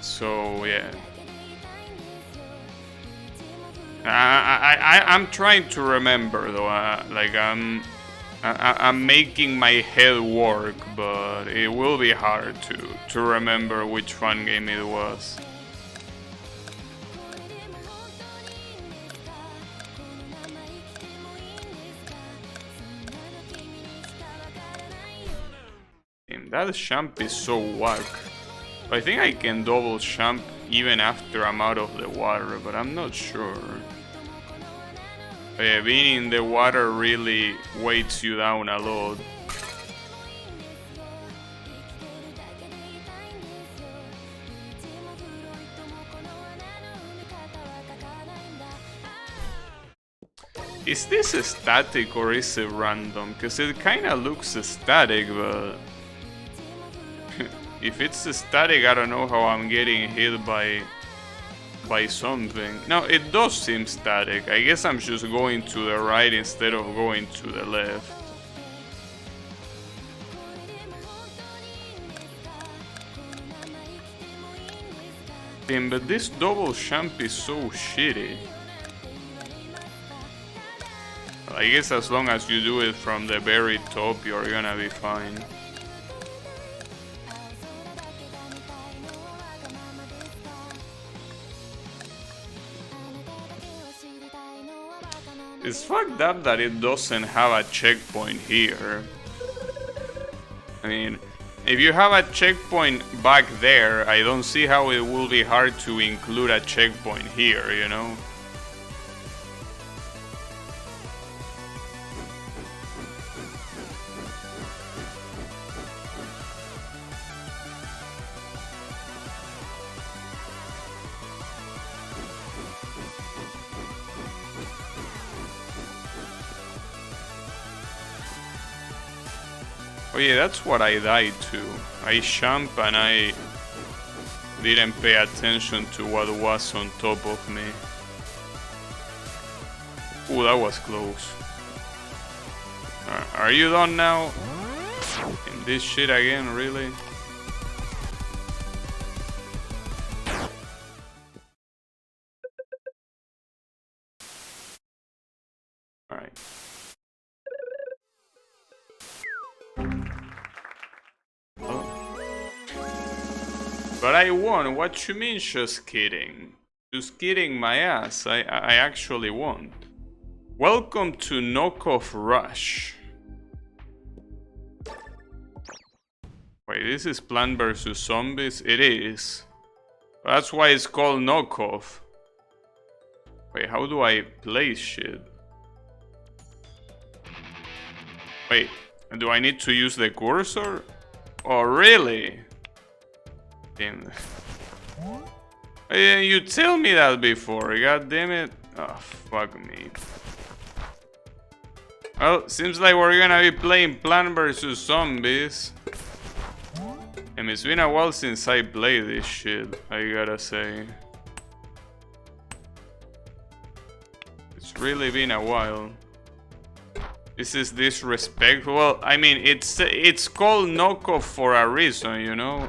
So, yeah. I'm trying to remember, though. Like, I'm making my head work, but it will be hard to remember which fun game it was. And that jump is so whack. I think I can double jump even after I'm out of the water, but I'm not sure. Being in the water really weights you down a lot. Is this static or is it random? Because it kinda looks static, but if it's static, I don't know how I'm getting hit by something. No, it does seem static. I guess I'm just going to the right instead of going to the left. Damn, but this double jump is so shitty. I guess as long as you do it from the very top, you're gonna be fine. It's fucked up that it doesn't have a checkpoint here. I mean, if you have a checkpoint back there, I don't see how it will be hard to include a checkpoint here, you know? Oh yeah, that's what I died to. I jumped and I didn't pay attention to what was on top of me. Ooh, that was close. Are you done now? In this shit again, really? Alright. But I won, what you mean just kidding? Just kidding my ass, I actually won. Welcome to Knockoff Rush. Wait, this is Plant vs Zombies? It is. That's why it's called Knockoff. Wait, how do I play shit? Wait, do I need to use the cursor? Oh, really? Damn. You tell me that before, god damn it. Oh, fuck me. Well, seems like we're gonna be playing Plant vs Zombies. And it's been a while since I played this shit, I gotta say. It's really been a while. This is disrespectful. Well, I mean, it's called Knockoff for a reason, you know?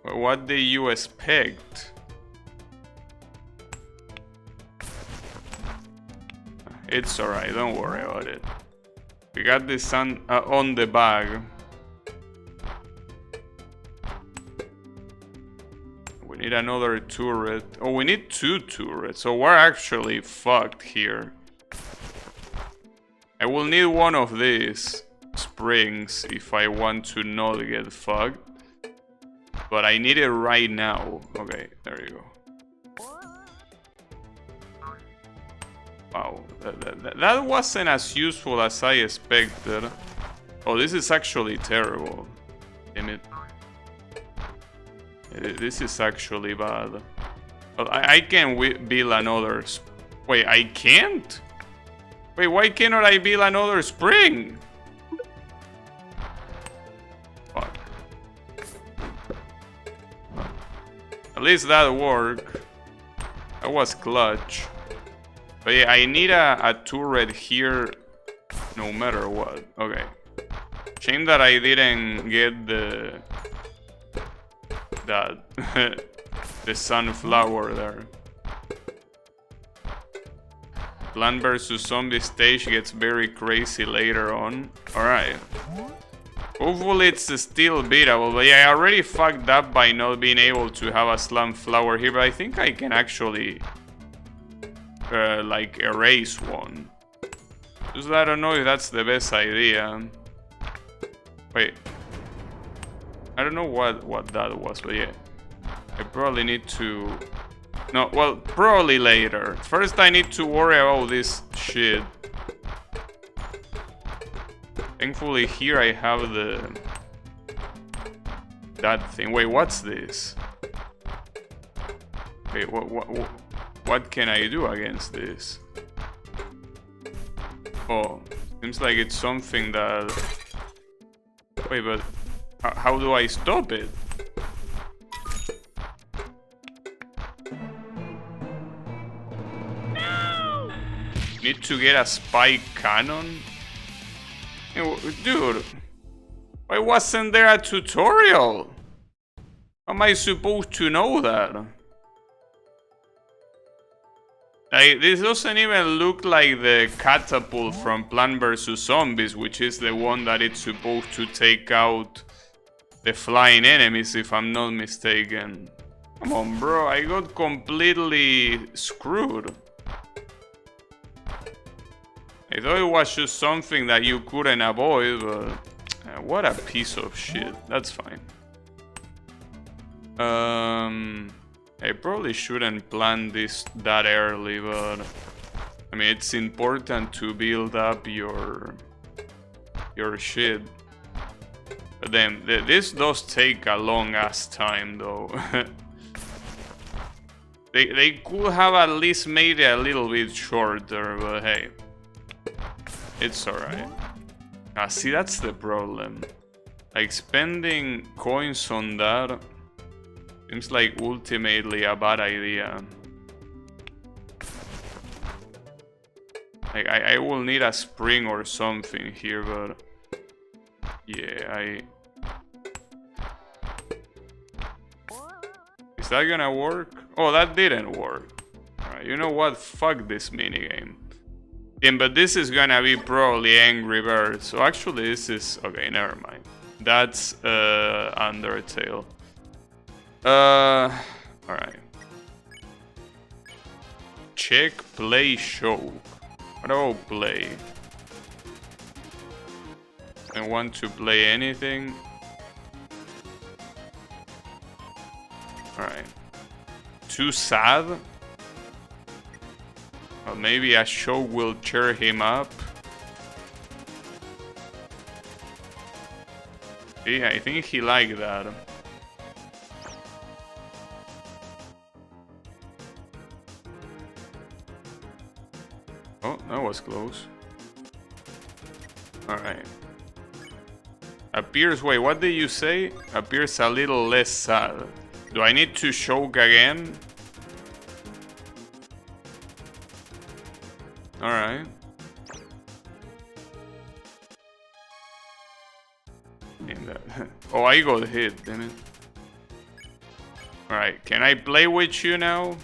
What did you expect? It's alright, don't worry about it. We got this on the bag. We need another turret. Oh, we need 2 turrets, so we're actually fucked here. I will need one of these springs if I want to not get fucked. But I need it right now. Okay, there you go. Wow, that wasn't as useful as I expected. Oh, this is actually terrible. Damn it. This is actually bad. Well, I can build another... Wait, I can't? Wait, why cannot I build another spring? Fuck. At least that worked. That was clutch. But yeah, I need a turret here no matter what. Okay. Shame that I didn't get the sunflower there. Plant vs Zombie stage gets very crazy later on. Alright. Hopefully it's still beatable, but yeah, I already fucked up by not being able to have a sunflower here, but I think I can actually like erase one. Just I don't know if that's the best idea. Wait. I don't know what that was, but yeah. I probably need to... No, well, probably later. First I need to worry about this shit. Thankfully here I have that thing. Wait, what's this? Wait, what can I do against this? Oh, seems like it's something that... Wait, but how do I stop it? No! Need to get a spike cannon? Dude, why wasn't there a tutorial? How am I supposed to know that? Like, this doesn't even look like the catapult from Plant vs Zombies, which is the one that it's supposed to take out the flying enemies, if I'm not mistaken. Come on, bro, I got completely screwed. I thought it was just something that you couldn't avoid, but what a piece of shit. That's fine. I probably shouldn't plan this that early, but I mean it's important to build up your shit. But then this does take a long ass time though. They could have at least made it a little bit shorter, but hey, it's alright. Ah, see, that's the problem. Like, spending coins on that seems like ultimately a bad idea. Like, I will need a spring or something here, but yeah, is that gonna work? Oh, that didn't work. Alright, you know what? Fuck this minigame. Yeah, but this is gonna be probably Angry Birds. So actually this is... Okay, never mind. That's Undertale. Alright. Check, play, show. What about play? I want to play anything. Alright. Too sad? Well, maybe a show will cheer him up. Yeah, I think he liked that. Oh, that was close. Alright. Appears... Wait, what did you say? Appears a little less sad. Do I need to choke again? Alright. Oh, I got hit, damn it. Alright, can I play with you now?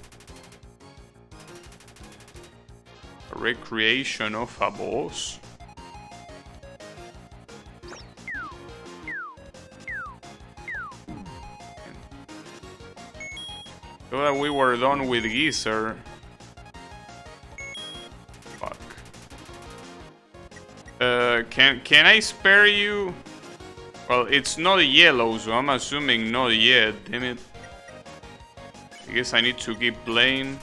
A recreation of a boss? So that we were done with Geezer. Fuck. Can I spare you? Well, it's not yellow, so I'm assuming not yet, damn it. I guess I need to keep playing.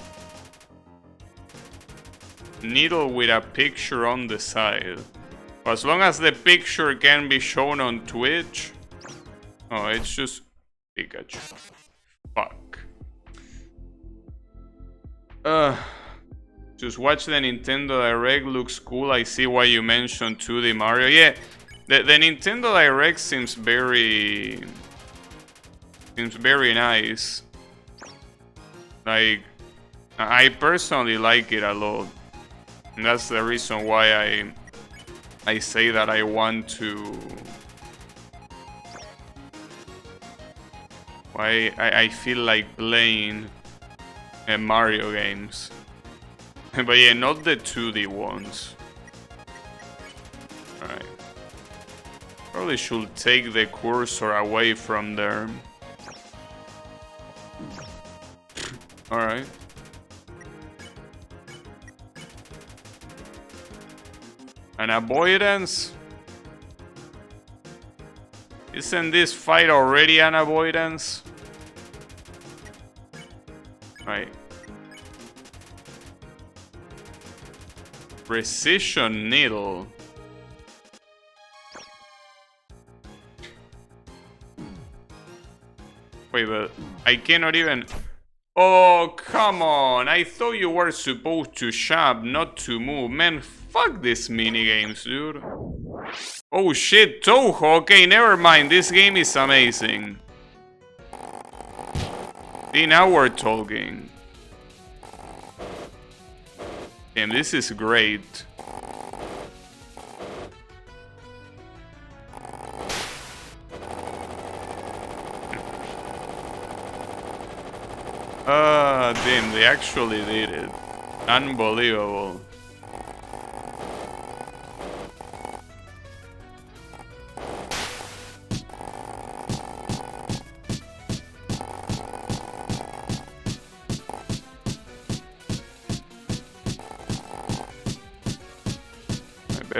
Needle with a picture on the side. As long as the picture can be shown on Twitch. Oh, it's just Pikachu. Fuck. Just watch the Nintendo Direct, looks cool. I see why you mentioned 2D Mario. Yeah, the Nintendo Direct seems very nice. Like, I personally like it a lot. And that's the reason why I say that I want to... Why I feel like playing Mario games. But yeah, not the 2D ones. Alright. Probably should take the cursor away from there. Alright. An avoidance? Isn't this fight already an avoidance? Right. Precision needle. Wait, but I cannot even... Oh, come on. I thought you were supposed to shove, not to move. Man, fuck these minigames, dude. Oh shit, Toho. Okay, never mind. This game is amazing. See, now we're talking. Damn, this is great. Damn, they actually did it. Unbelievable.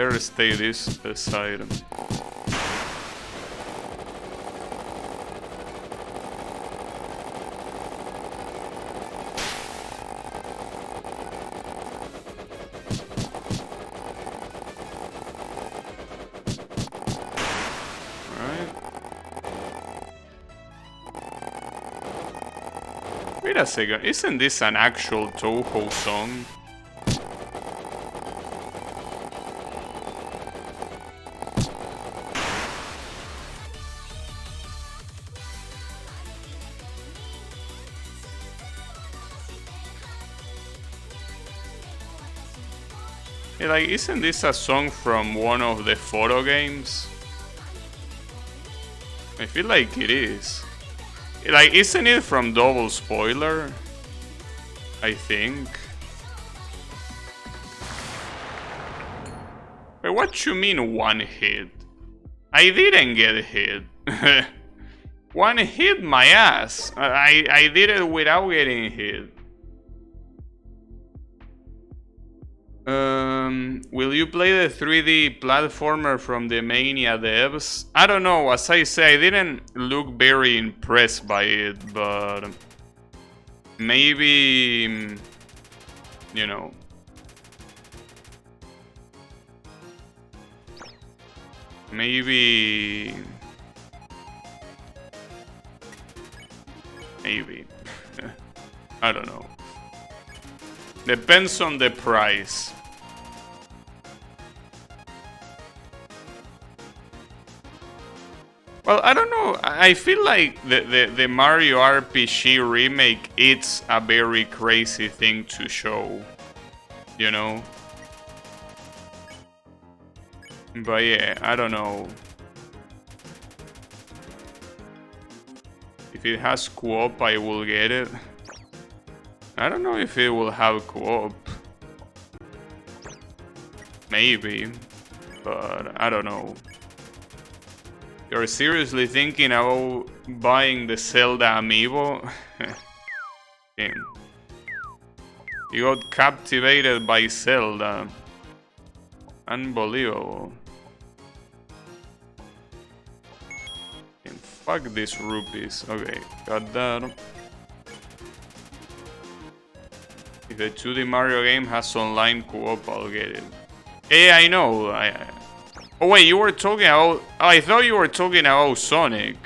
better stay this side. Wait a second, isn't this an actual Toho song? Yeah, like, isn't this a song from one of the photo games? I feel like it is. Like, isn't it from Double Spoiler? I think. Wait, what you mean one hit? I didn't get hit. One hit my ass. I did it without getting hit. Will you play the 3D platformer from the Mania devs? I don't know, as I say, I didn't look very impressed by it, but maybe, you know. Maybe. I don't know. Depends on the price. Well, I don't know. I feel like the Mario RPG remake, it's a very crazy thing to show. You know? But yeah, I don't know. If it has co-op, I will get it. I don't know if it will have co-op. Maybe. But I don't know. You're seriously thinking about buying the Zelda amiibo? Game. You got captivated by Zelda. Unbelievable. And fuck these rupees. Okay, got that. If the 2D Mario game has online co-op, I'll get it. Yeah, I know. Oh wait, you were talking about... Oh, I thought you were talking about Sonic.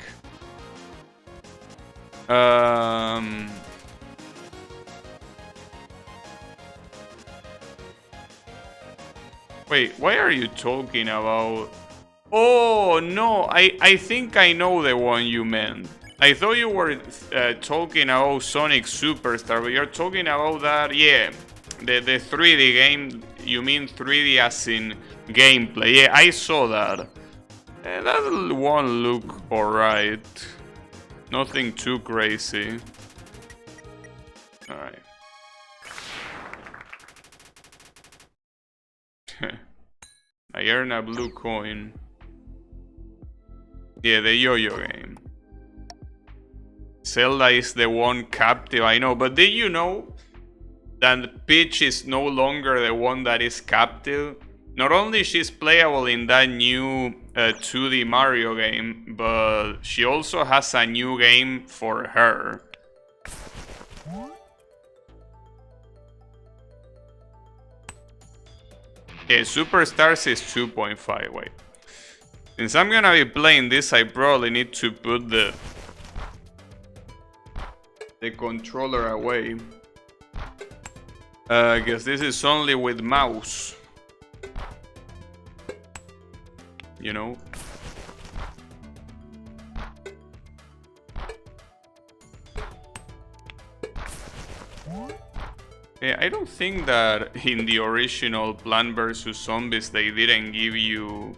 Wait, why are you talking about... Oh, no, I think I know the one you meant. I thought you were talking about Sonic Superstar, but you're talking about that... Yeah, the 3D game. You mean 3D as in gameplay. Yeah, I saw that. That one look alright. Nothing too crazy. Alright. I earn a blue coin. Yeah, the yo-yo game. Zelda is the one captive, I know, but did you know that Peach is no longer the one that is captive? Not only she's playable in that new 2D Mario game, but she also has a new game for her. Yeah, Superstars is 2.5, wait. Since I'm gonna be playing this, I probably need to put the controller away. I guess this is only with mouse. You know? Yeah, I don't think that in the original Plant vs. Zombies they didn't give you...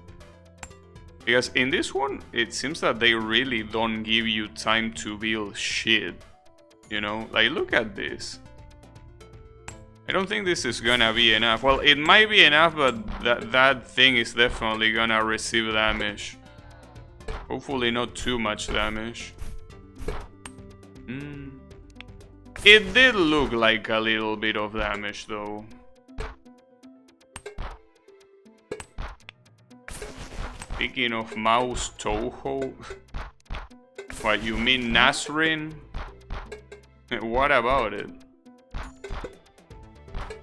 Because in this one, it seems that they really don't give you time to build shit. You know? Like, look at this. I don't think this is gonna be enough. Well, it might be enough, but that thing is definitely gonna receive damage. Hopefully not too much damage. It did look like a little bit of damage, though. Speaking of mouse, Toho. What, you mean Nasrin? What about it?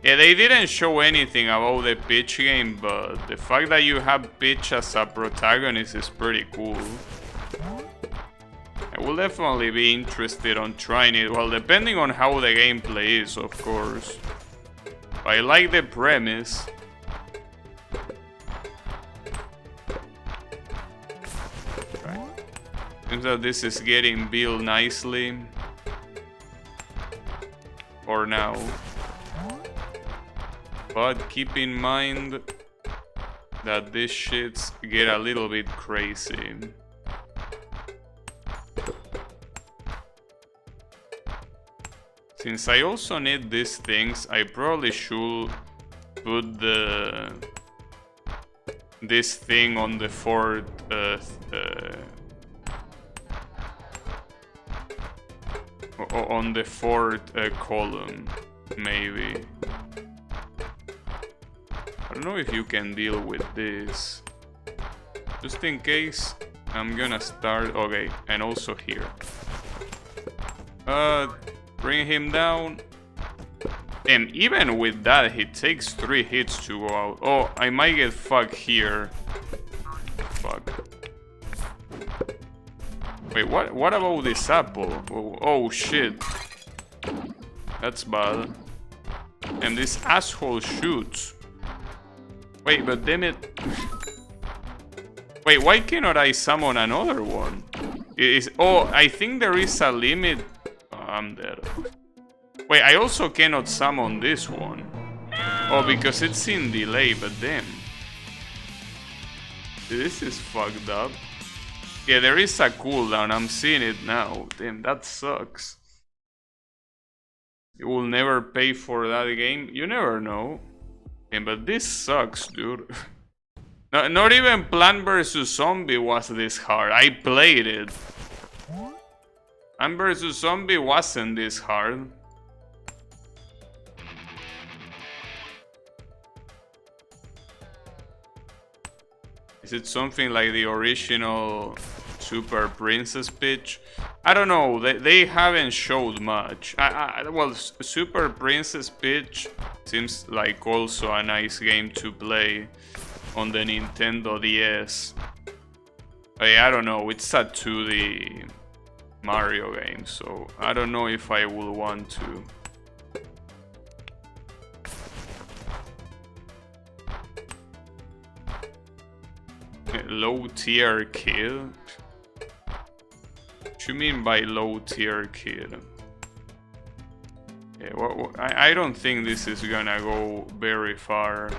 Yeah, they didn't show anything about the Peach game, but the fact that you have Peach as a protagonist is pretty cool. I will definitely be interested on trying it, well, depending on how the gameplay is, of course. I like the premise. Right. Seems that this is getting built nicely. For now. But keep in mind that these shits get a little bit crazy. Since I also need these things, I probably should put this thing on the fourth column, maybe. I don't know if you can deal with this. Just in case, I'm gonna start. Okay, and also here. Bring him down. And even with that, he takes 3 hits to go out. Oh, I might get fucked here. Fuck. Wait, what about this apple? Oh shit. That's bad. And this asshole shoots. Wait, but damn it. Wait, why cannot I summon another one? Oh, I think there is a limit. Oh, I'm dead. Wait, I also cannot summon this one. Oh, because it's in delay, but damn. This is fucked up. Yeah, there is a cooldown, I'm seeing it now. Damn, that sucks. You will never pay for that game? You never know. Damn, but this sucks, dude. No, not even Plant vs. Zombie was this hard. I played it. Plant vs. Zombie wasn't this hard. Is it something like the original Super Princess Peach? I don't know, they haven't showed much. Well, Super Princess Peach seems like also a nice game to play on the Nintendo DS. I don't know, it's a 2D Mario game, so I don't know if I will want to. Low tier kid? What you mean by low tier kid? Yeah, I don't think this is gonna go very far.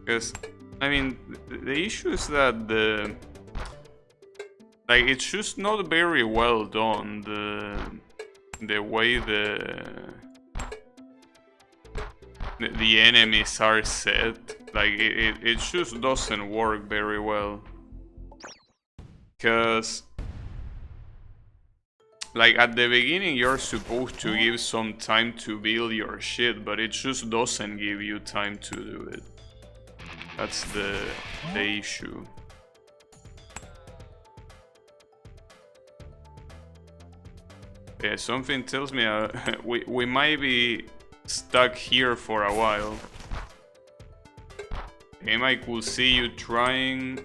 Because, I mean, the issue is that like, it's just not very well done, the way the enemies are set. Like, it just doesn't work very well. Because, like, at the beginning you're supposed to give some time to build your shit, but it just doesn't give you time to do it. That's the issue. Yeah, something tells me we might be stuck here for a while. Game I could see you trying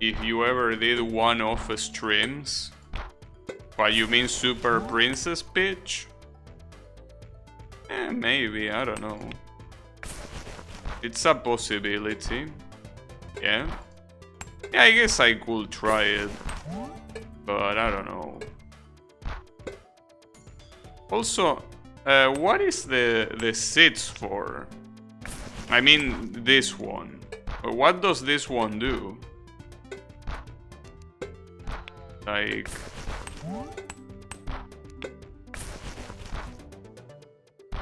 if you ever did one-off streams. What, you mean Super Princess Peach? Maybe, I don't know. It's a possibility. Yeah? Yeah, I guess I could try it. But I don't know. Also, what is the seeds for? I mean, this one. What does this one do? Like...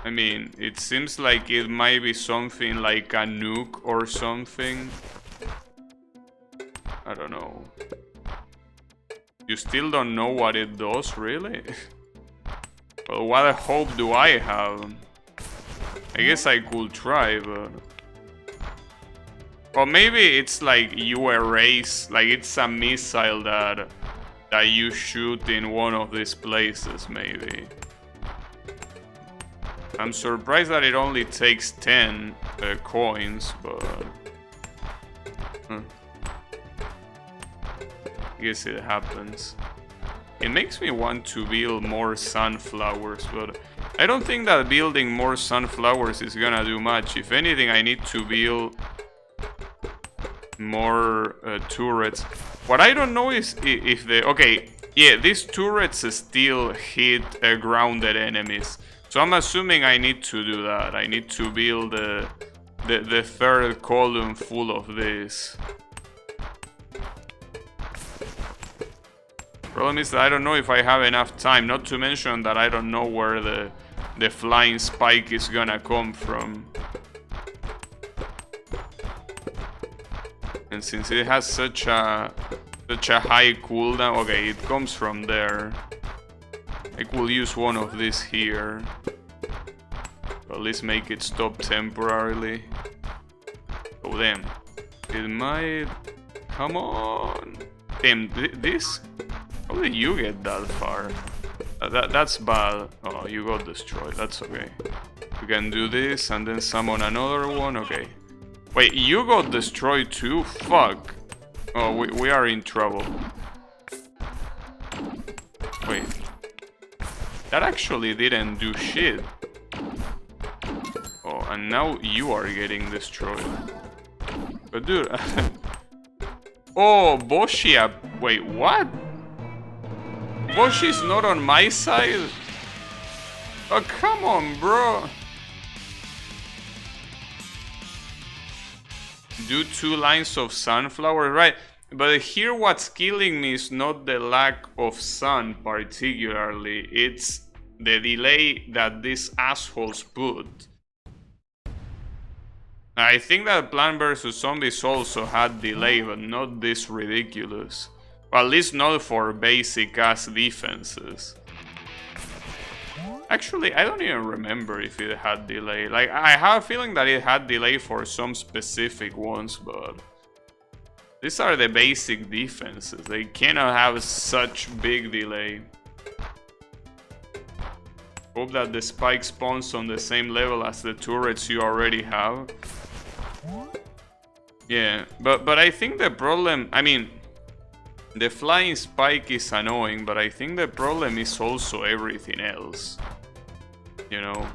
I mean, it seems like it might be something like a nuke or something. I don't know. You still don't know what it does, really? Well, what hope do I have? I guess I could try, but... Or maybe it's like you erase, like it's a missile that you shoot in one of these places, maybe. I'm surprised that it only takes 10 coins, but... I guess it happens. It makes me want to build more sunflowers, but I don't think that building more sunflowers is gonna do much. If anything, I need to build more turrets. What I don't know is if the... Okay, yeah, these turrets still hit grounded enemies. So I'm assuming I need to do that. I need to build the third column full of this. Problem is that I don't know if I have enough time, not to mention that I don't know where the flying spike is gonna come from. And since it has such a high cooldown, okay, it comes from there. I could use one of these here. At least make it stop temporarily. Oh damn. It might... Come on. Damn, this? How did you get that far? That's bad. Oh, you got destroyed. That's okay. We can do this and then summon another one. Okay. Wait, you got destroyed too? Fuck. Oh, we are in trouble. Wait. That actually didn't do shit. Oh, and now you are getting destroyed. But dude... Oh, Boschia... Wait, what? Boschi's not on my side? Oh, come on, bro. Do 2 lines of sunflower, right? But here what's killing me is not the lack of sun particularly, it's the delay that these assholes put. I think that Plant vs. Zombies also had delay, but not this ridiculous. Well, at least not for basic ass defenses. Actually, I don't even remember if it had delay. Like, I have a feeling that it had delay for some specific ones, but... These are the basic defenses. They cannot have such big delay. Hope that the spike spawns on the same level as the turrets you already have. Yeah, but I think the problem... I mean... The flying spike is annoying, but I think the problem is also everything else. You know?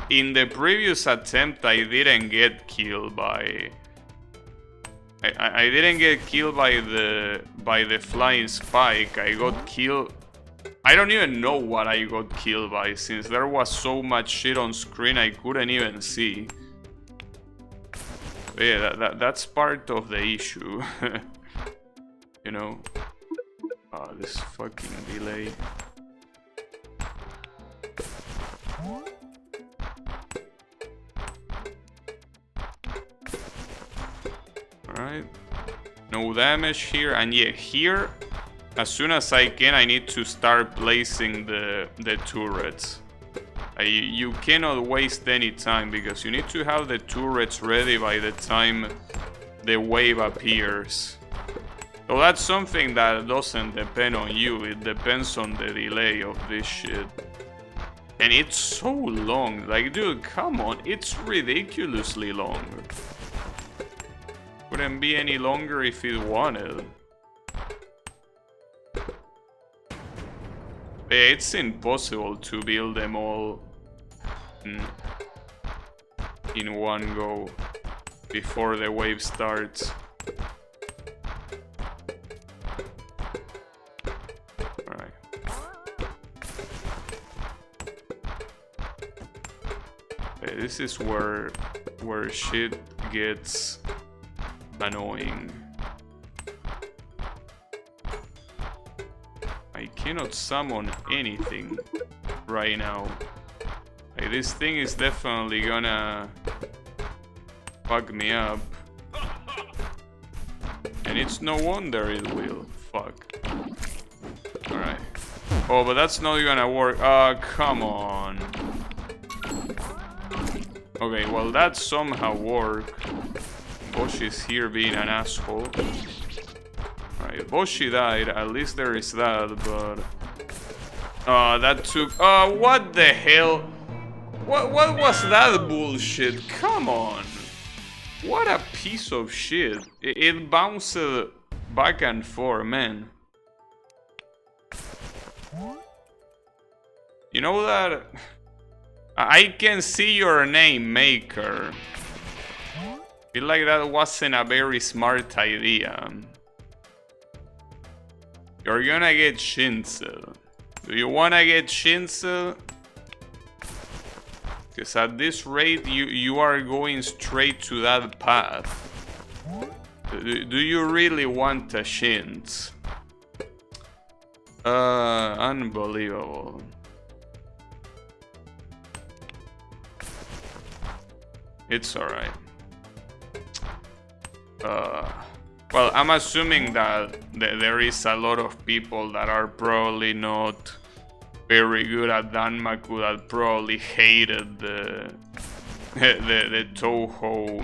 In the previous attempt, I didn't get killed by... I didn't get killed by the flying spike. I got killed... I don't even know what I got killed by, since there was so much shit on screen I couldn't even see. But yeah, that's part of the issue. You know? Oh, this fucking delay. Alright. No damage here, and yeah, here, as soon as I can, I need to start placing the turrets. You cannot waste any time, because you need to have the turrets ready by the time the wave appears. So that's something that doesn't depend on you, it depends on the delay of this shit. And it's so long, like dude, come on, it's ridiculously long. Wouldn't be any longer if it wanted. Yeah, it's impossible to build them all in one go before the wave starts. Alright. Okay, this is where shit gets annoying. I cannot summon anything right now. Like, this thing is definitely gonna fuck me up. And it's no wonder it will. Fuck. Alright. Oh, but that's not gonna work. Come on. Okay, well that somehow worked. Boshi is here being an asshole. Alright, Boshi died. At least there is that, but... that took... what the hell? What was that bullshit? Come on. What a piece of shit. It bounced back and forth, man. You know that... I can see your name, Maker. Feel like that wasn't a very smart idea. You're gonna get Shinsel. Do you wanna get Shinsel? Because at this rate, you are going straight to that path. Do you really want a Shins? Unbelievable. It's alright. Well, I'm assuming that there is a lot of people that are probably not very good at Danmaku that probably hated the Touhou,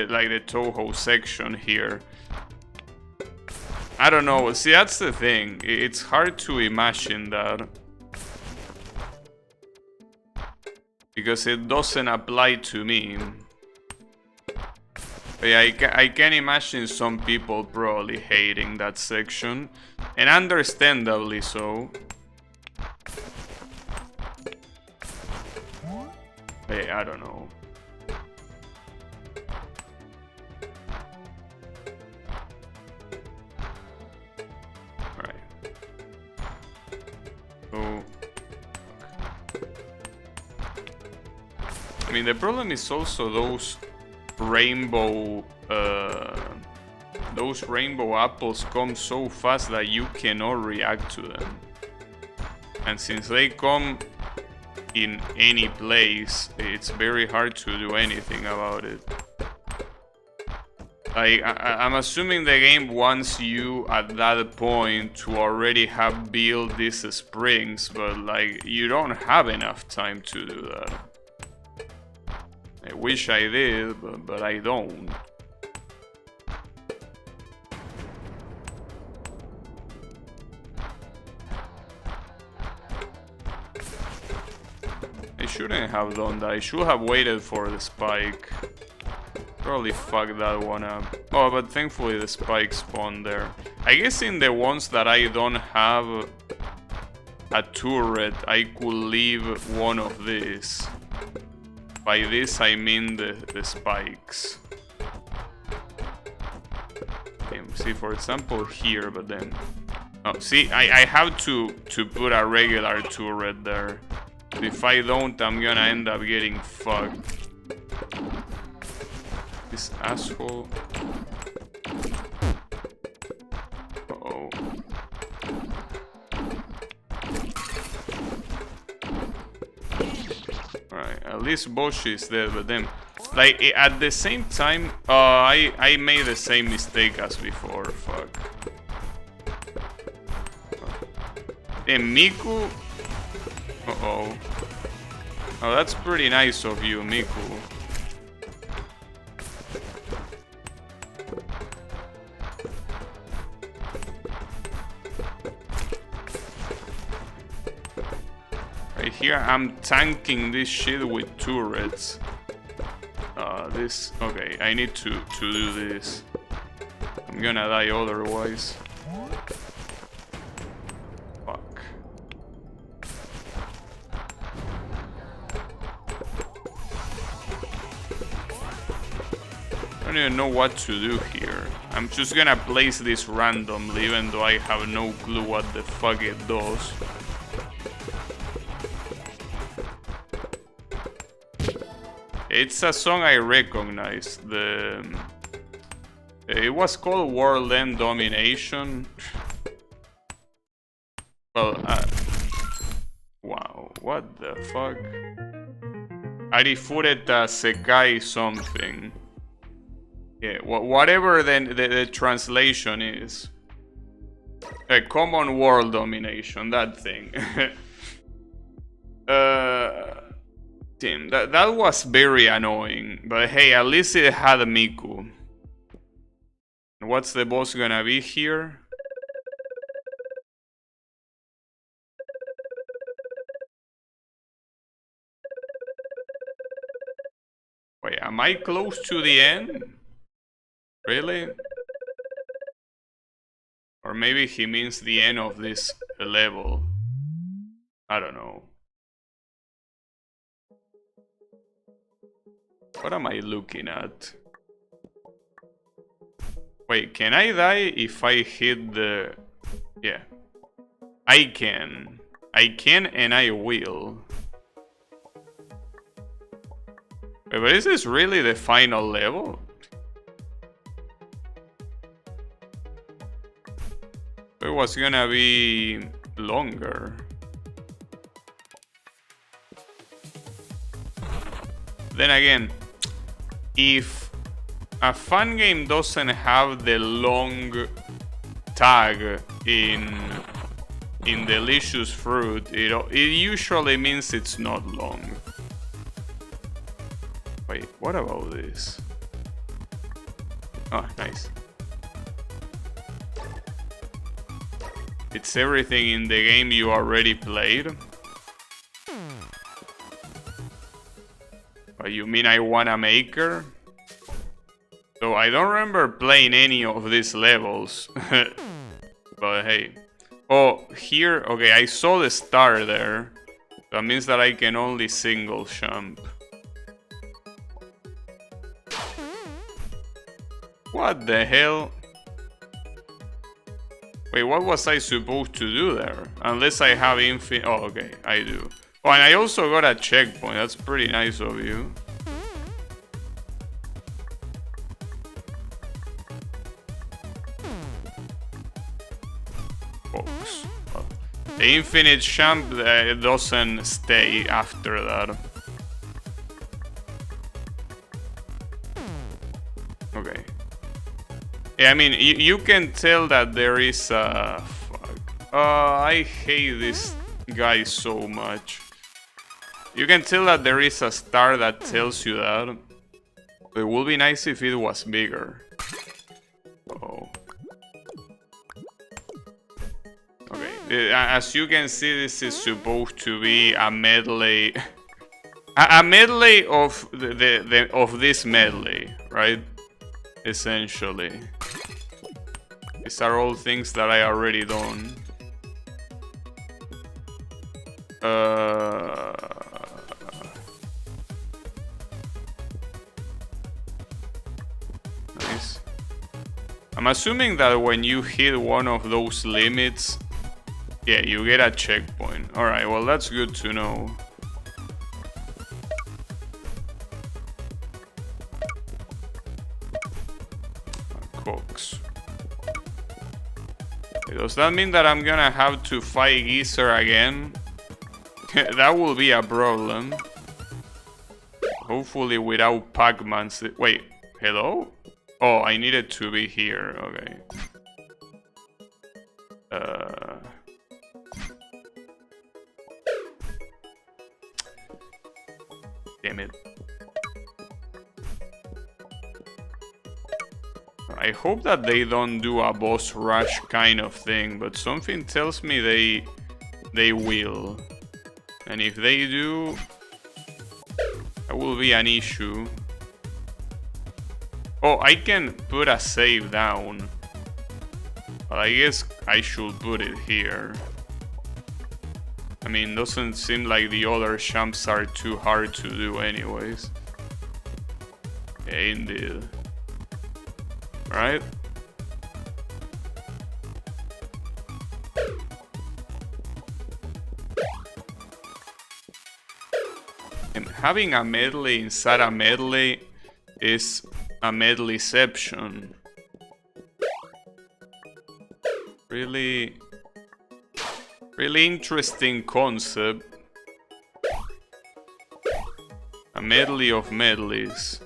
like the Touhou section here. I don't know. See, that's the thing. It's hard to imagine that because it doesn't apply to me. Yeah, I can imagine some people probably hating that section, and understandably so. Hey, I don't know. Alright. So... I mean, the problem is also those rainbow apples come so fast that you cannot react to them, and since they come in any place, it's very hard to do anything about it. Like, I'm assuming the game wants you at that point to already have built these springs, but like, you don't have enough time to do that. I wish I did, but I don't. I shouldn't have done that. I should have waited for the spike. Probably fucked that one up. Oh, but thankfully the spike spawned there. I guess in the ones that I don't have a turret, I could leave one of these. By this I mean the spikes. Okay, see, for example here, but then... Oh, see, I have to put a regular turret there. If I don't, I'm gonna end up getting fucked. This asshole... Uh-oh. Alright, at least Boshi is dead, but then... Like, at the same time, I made the same mistake as before, fuck. And Miku... Uh-oh. Oh, that's pretty nice of you, Miku. Right here, I'm tanking this shit with turrets. Okay, I need to do this. I'm gonna die otherwise. Fuck. I don't even know what to do here. I'm just gonna place this randomly, even though I have no clue what the fuck it does. It's a song I recognize. It was called World End Domination. Well, wow, what the fuck? Arifureta Sekai something. Yeah, whatever then the translation is. A common world domination, that thing. Damn, that was very annoying. But hey, at least it had a Miku. What's the boss gonna be here? Wait, am I close to the end? Really? Or maybe he means the end of this level. I don't know. What am I looking at? Wait, can I die if I hit the... Yeah. I can. I can and I will. Wait, but is this really the final level? It was gonna be longer. Then again, if a fun game doesn't have the long tag in delicious fruit, it usually means it's not long. Wait, what about this? Oh, nice. It's everything in the game you already played. But you mean I want a maker? So I don't remember playing any of these levels. But hey. Oh, here, okay, I saw the star there. That means that I can only single jump. What the hell? Wait, what was I supposed to do there? Unless I have infinite... Oh, okay, I do. Oh, and I also got a checkpoint. That's pretty nice of you. Focus. Oh. The infinite jump doesn't stay after that. Okay. Yeah, I mean, you can tell that there is a... Fuck. I hate this guy so much. You can tell that there is a star that tells you that. It would be nice if it was bigger. Oh. Okay, as you can see, this is supposed to be a medley. A medley of of this medley, right? Essentially. These are all things that I already done. Nice. I'm assuming that when you hit one of those limits, yeah, you get a checkpoint. Alright, well that's good to know. Cooks. Does that mean that I'm gonna have to fight Geezer again? That will be a problem. Hopefully without Pac-Man's... Wait, hello? Oh, I needed to be here, okay. Damn it. I hope that they don't do a boss rush kind of thing, but something tells me they will. And if they do, that will be an issue. Oh, I can put a save down. But I guess I should put it here. I mean, doesn't seem like the other jumps are too hard to do anyways. Yeah, indeed. Right? And having a medley inside a medley is a medleyception. Really interesting concept. A medley of medleys.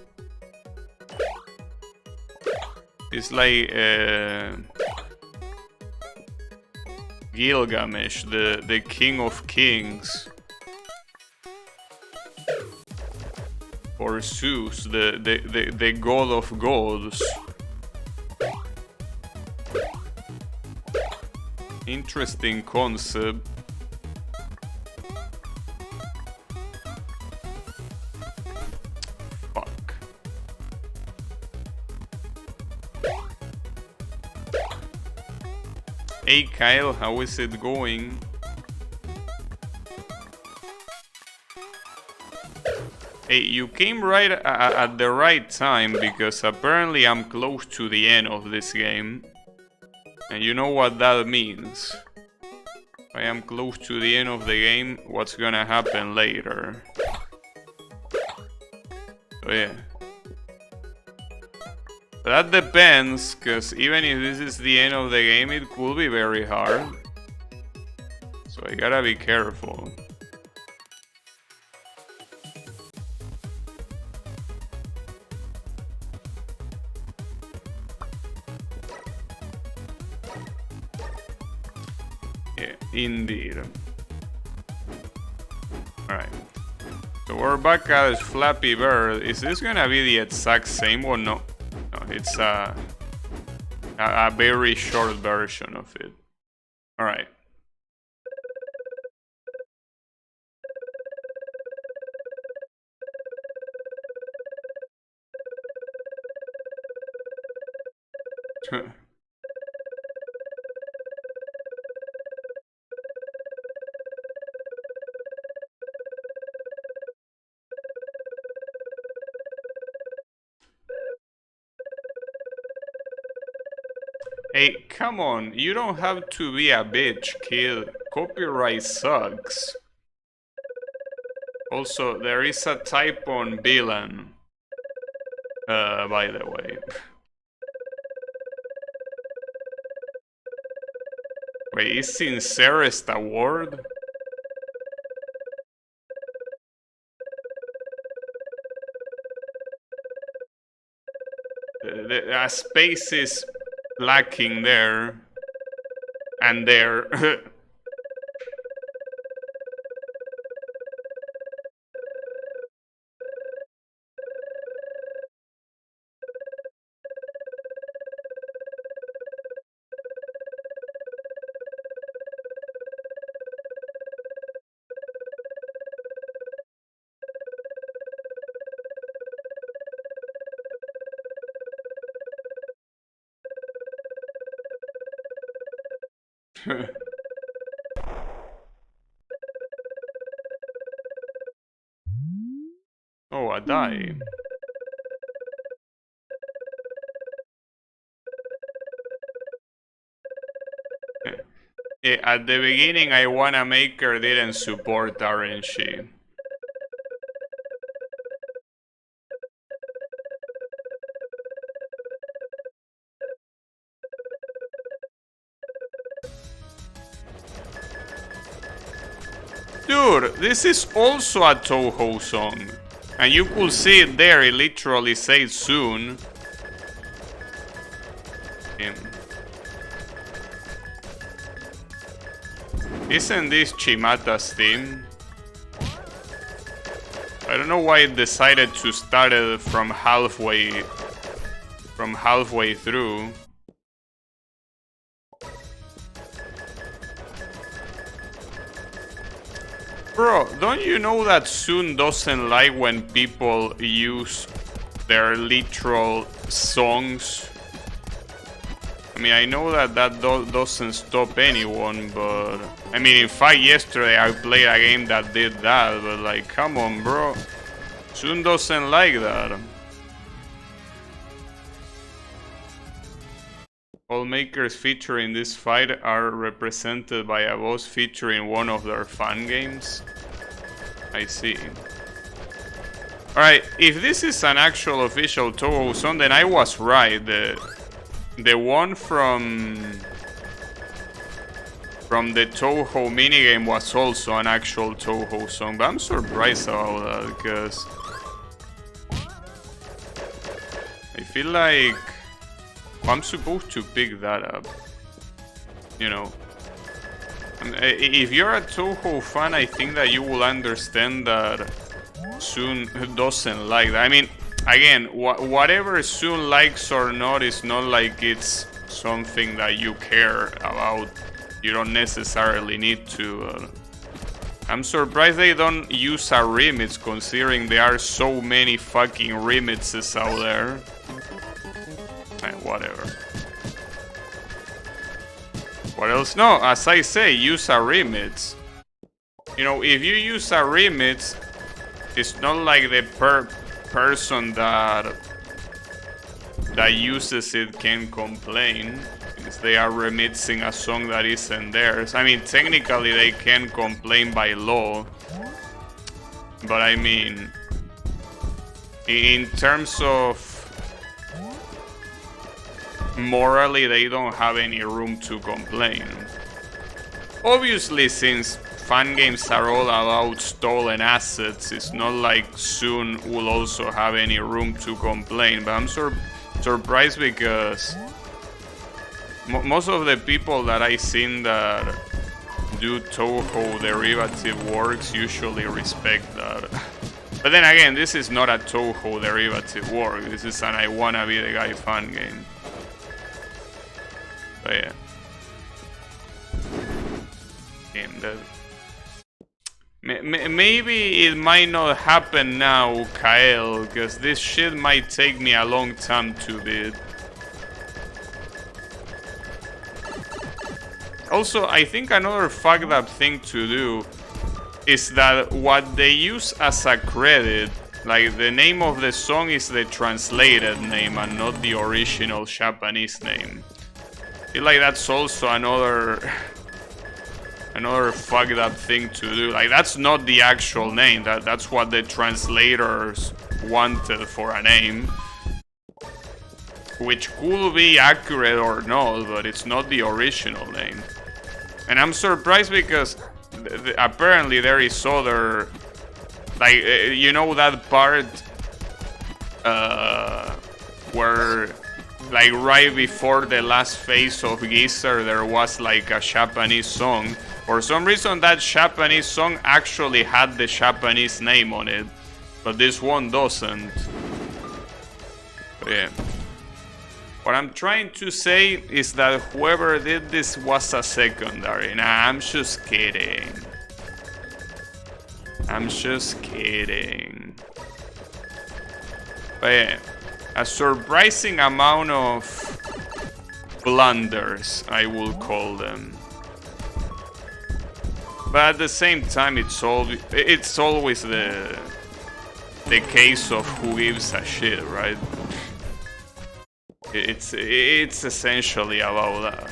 It's like Gilgamesh, the king of kings. Or Zeus, the god of gods. Interesting concept. Fuck. Hey Kyle, how is it going? Hey, you came right at the right time, because apparently I'm close to the end of this game. And you know what that means. If I am close to the end of the game, what's gonna happen later? So yeah. But that depends, because even if this is the end of the game, it could be very hard. So I gotta be careful. Yeah, indeed. Alright. So we're back at Flappy Bird. Is this gonna be the exact same or no? No, it's a very short version of it. Alright. Hey, come on, you don't have to be a bitch, kid. Copyright sucks. Also, there is a typo on villain. By the way. Wait, is sincerest a word? A space is lacking there. And there. Oh, a die. At the beginning, I Wanna Maker didn't support RNG. Dude, this is also a Toho song. And you could see it there, it literally says soon. Isn't this Chimata's theme? I don't know why it decided to start it from halfway through. Bro, don't you know that Soon doesn't like when people use their literal songs? I mean, I know that doesn't stop anyone, but... I mean, in fact, yesterday I played a game that did that, but like, come on, bro. Soon doesn't like that. All makers featuring this fight are represented by a boss featuring one of their fan games. I see. Alright, if this is an actual official Toho song, then I was right. The one from the Toho minigame was also an actual Toho song, but I'm surprised about that, because I feel like I'm supposed to pick that up, you know. If you're a Toho fan, I think that you will understand that Soon doesn't like that. I mean, again, whatever Soon likes or not is not like it's something that you care about. You don't necessarily need to. I'm surprised they don't use a remix, considering there are so many fucking remixes out there. Whatever. What else? No, as I say, use a remix. You know, if you use a remix, it's not like the person that uses it can complain. Since they are remixing a song that isn't theirs. I mean, technically they can complain by law. But I mean, in terms of morally, they don't have any room to complain. Obviously, since fan games are all about stolen assets, it's not like Soon will also have any room to complain. But I'm surprised because most of the people that I've seen that do Toho derivative works usually respect that. But then again, this is not a Toho derivative work. This is an I Wanna Be the Guy fan game. But yeah. Maybe it might not happen now, Kael, because this shit might take me a long time to beat. Also, I think another fucked up thing to do is that what they use as a credit, like the name of the song is the translated name and not the original Japanese name. I feel like that's also another fucked up thing to do. Like, that's not the actual name. That's what the translators wanted for a name. Which could be accurate or not, but it's not the original name. And I'm surprised because apparently there is other, like, you know that part where, like, right before the last phase of Geyser there was like a Japanese song. For some reason that Japanese song actually had the Japanese name on it, but this one doesn't. But yeah. What I'm trying to say is that whoever did this was a secondary. Nah, I'm just kidding. I'm just kidding. But yeah, a surprising amount of blunders, I will call them. But at the same time, it's always the case of who gives a shit, right? It's essentially about that.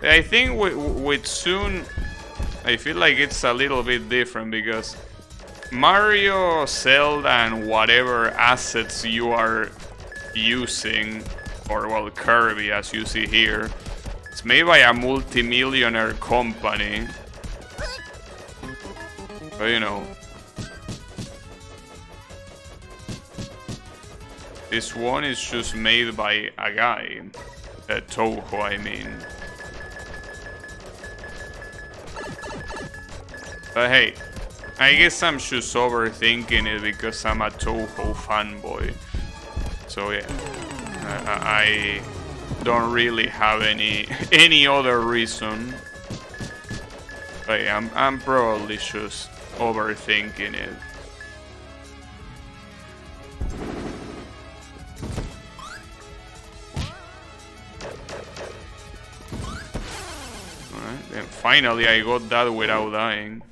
I think with Soon, I feel like it's a little bit different because Mario, Zelda, and whatever assets you are using, or well, Kirby as you see here, it's made by a multi-millionaire company. But you know, this one is just made by a guy, Toho, I mean. But hey, I guess I'm just overthinking it because I'm a Toho fanboy. So yeah, I don't really have any other reason. But yeah, I'm probably just overthinking it. Alright, then finally I got that without dying.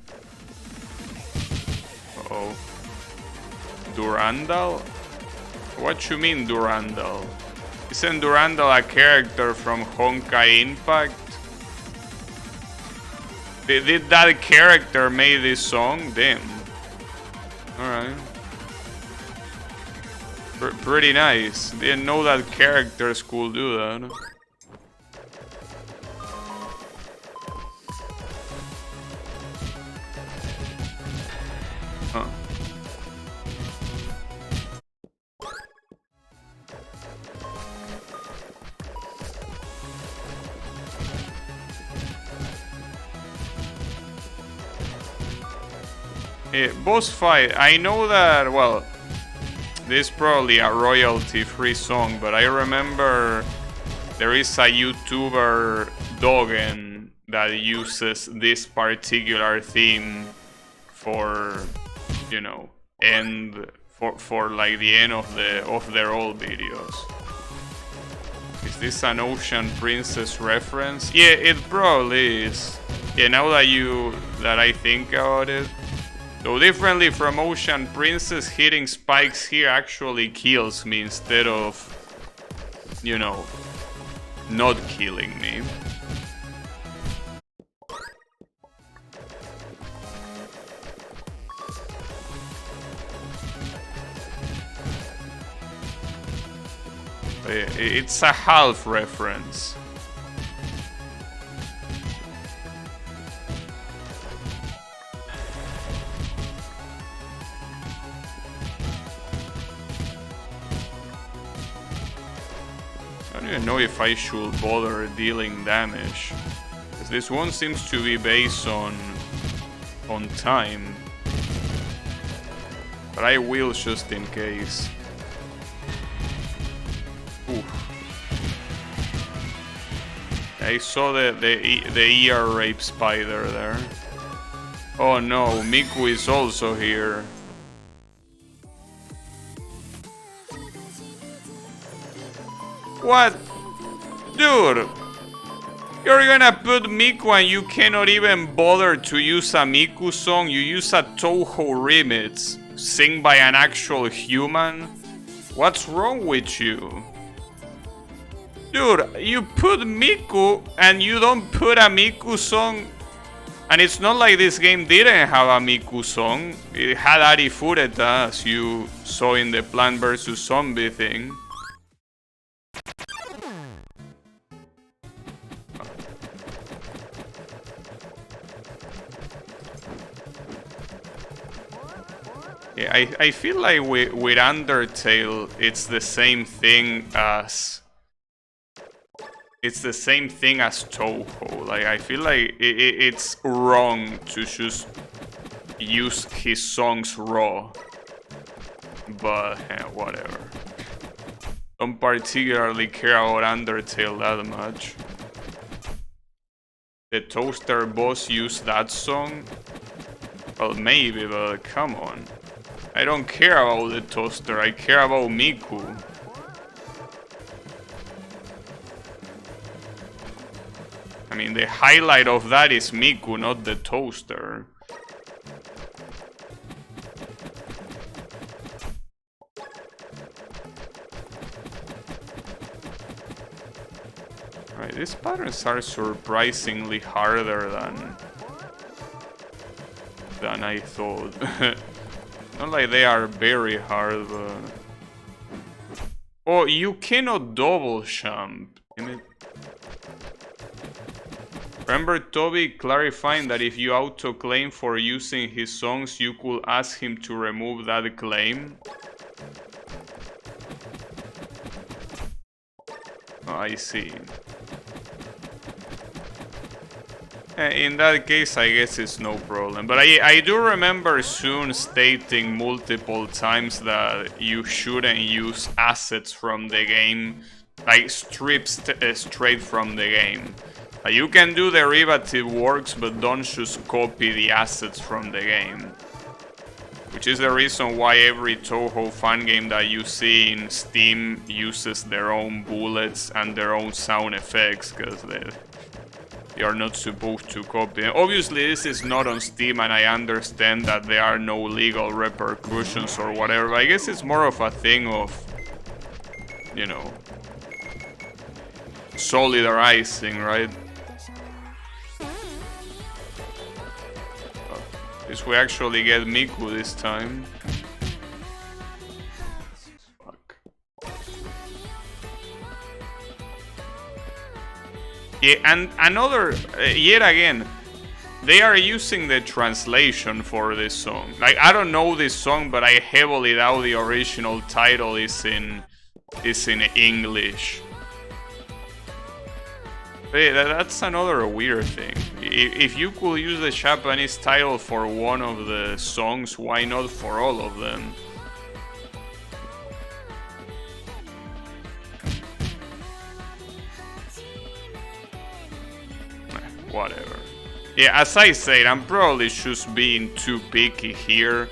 Uh-oh. Durandal? What you mean Durandal? Isn't Durandal a character from Honkai Impact? Did that character make this song? Damn. Alright. Pretty nice. Didn't know that characters could do that. Huh. Boss fight. I know that, well, this is probably a royalty-free song, but I remember there is a YouTuber, Dogen, that uses this particular theme for, you know, end for like the end of their old videos. Is this an Ocean Princess reference? Yeah, it probably is. Yeah, now that I think about it. So differently from Ocean Princess, hitting spikes here actually kills me instead of, you know, not killing me. It's a half reference. I don't even know if I should bother dealing damage, because this one seems to be based on time, but I will just in case. Oof. I saw the ear rape spider there. Oh no, Miku is also here. What? Dude! You're gonna put Miku and you cannot even bother to use a Miku song? You use a Toho remix, sing by an actual human? What's wrong with you? Dude, you put Miku and you don't put a Miku song. And it's not like this game didn't have a Miku song. It had Ari Fureta, as you saw in the Plant vs. Zombie thing. Yeah, I feel like with Undertale, it's the same thing as Toho. Like, I feel like it's wrong to just use his songs raw. But whatever. Don't particularly care about Undertale that much. The Toaster boss used that song? Well, maybe, but come on. I don't care about the Toaster, I care about Miku. I mean, the highlight of that is Miku, not the Toaster. Alright, these patterns are surprisingly harder than I thought. Not like they are very hard, but... Oh, you cannot double jump. Remember Toby clarifying that if you auto-claim for using his songs, you could ask him to remove that claim? Oh, I see. In that case, I guess it's no problem. But I do remember Soon stating multiple times that you shouldn't use assets from the game, like straight from the game. You can do derivative works, but don't just copy the assets from the game. Which is the reason why every Toho fan game that you see in Steam uses their own bullets and their own sound effects, because they are not supposed to copy. Obviously, this is not on Steam, and I understand that there are no legal repercussions or whatever. I guess it's more of a thing of, you know, solidarizing, right? Guess we actually get Miku this time. Fuck. Yeah, and another, yet again, they are using the translation for this song. Like, I don't know this song, but I heavily doubt the original title is in English. Hey, that's another weird thing. If you could use the Japanese title for one of the songs, why not for all of them? Whatever. Yeah, as I said, I'm probably just being too picky here.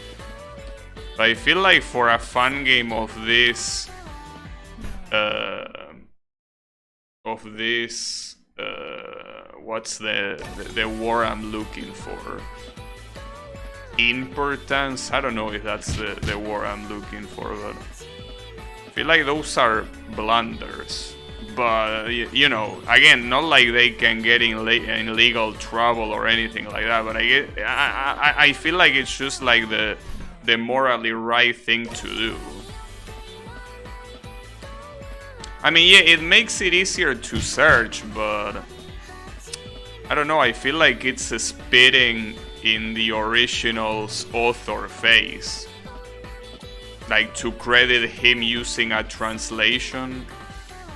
But I feel like for a fun game of this... what's the word I'm looking for? Importance? I don't know if that's the word I'm looking for, but I feel like those are blunders. But, you know, again, not like they can get in legal trouble or anything like that, but I feel like it's just like the morally right thing to do. I mean, yeah, it makes it easier to search, but I don't know, I feel like it's spitting in the original's author face. Like, to credit him using a translation.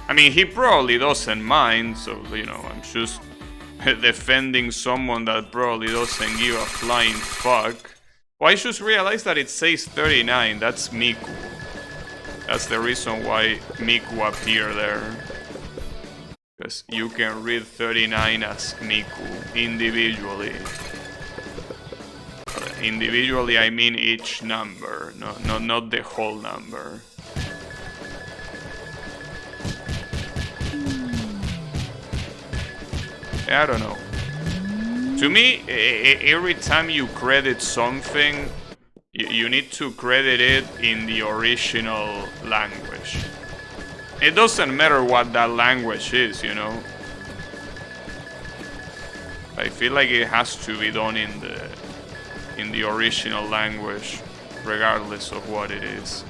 I mean, he probably doesn't mind, so, you know, I'm just defending someone that probably doesn't give a flying fuck. Well, I just realized that it says 39, that's Miku. That's the reason why Miku appeared there. Because you can read 39 as Miku individually. Individually, I mean each number, not the whole number. I don't know. To me, every time you credit something, you need to credit it in the original language. It doesn't matter what that language is, you know. I feel like it has to be done in the original language, regardless of what it is.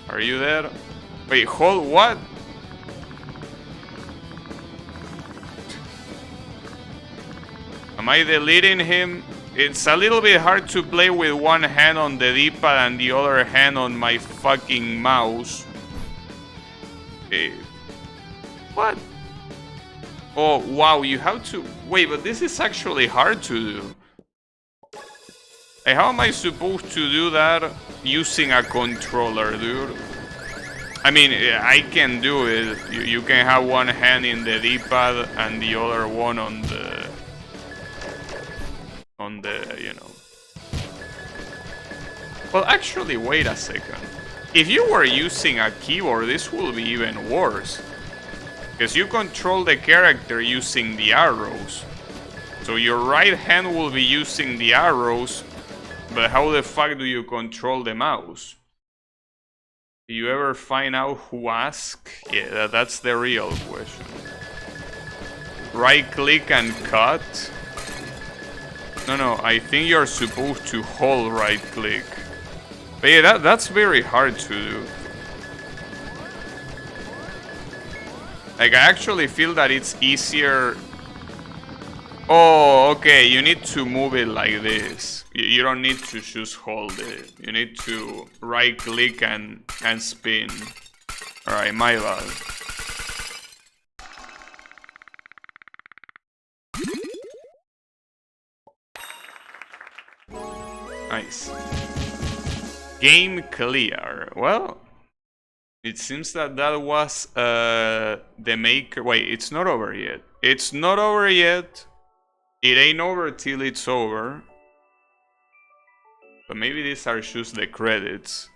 Are you there? Wait, hold what? Am I deleting him? It's a little bit hard to play with one hand on the D-pad and the other hand on my fucking mouse. What? Oh, wow, you have to... Wait, but this is actually hard to do. Hey, how am I supposed to do that using a controller, dude? I mean, I can do it. You can have one hand in the D-pad and the other one on the, you know. Well, actually, wait a second. If you were using a keyboard, this will be even worse. Because you control the character using the arrows. So your right hand will be using the arrows, but how the fuck do you control the mouse? Do you ever find out who asked? Yeah, that's the real question. Right click and cut? No, I think you're supposed to hold right click. But yeah, that's very hard to do. Like, I actually feel that it's easier... Oh, okay, you need to move it like this. You don't need to just hold it. You need to right click and spin. Alright, my bad. Nice. Game clear. Well, it seems that was the maker... Wait, it's not over yet. It's not over yet. It ain't over till it's over. But maybe these are just the credits.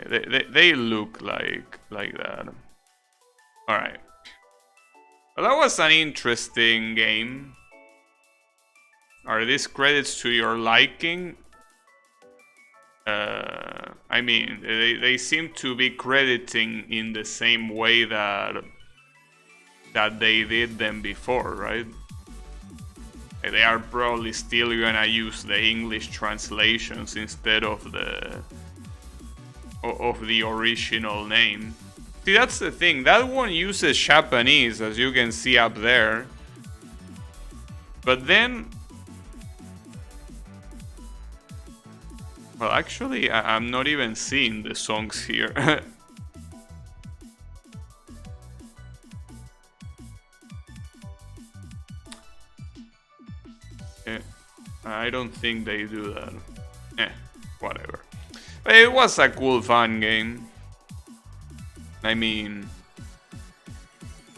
They look like that. Alright. Well, that was an interesting game. Are these credits to your liking? I mean, they seem to be crediting in the same way that they did them before, right? They are probably still gonna use the English translations instead of the original name. See, that's the thing. That one uses Japanese, as you can see up there. But then... Well, actually, I'm not even seeing the songs here. I don't think they do that. Whatever. But it was a cool fun game. I mean,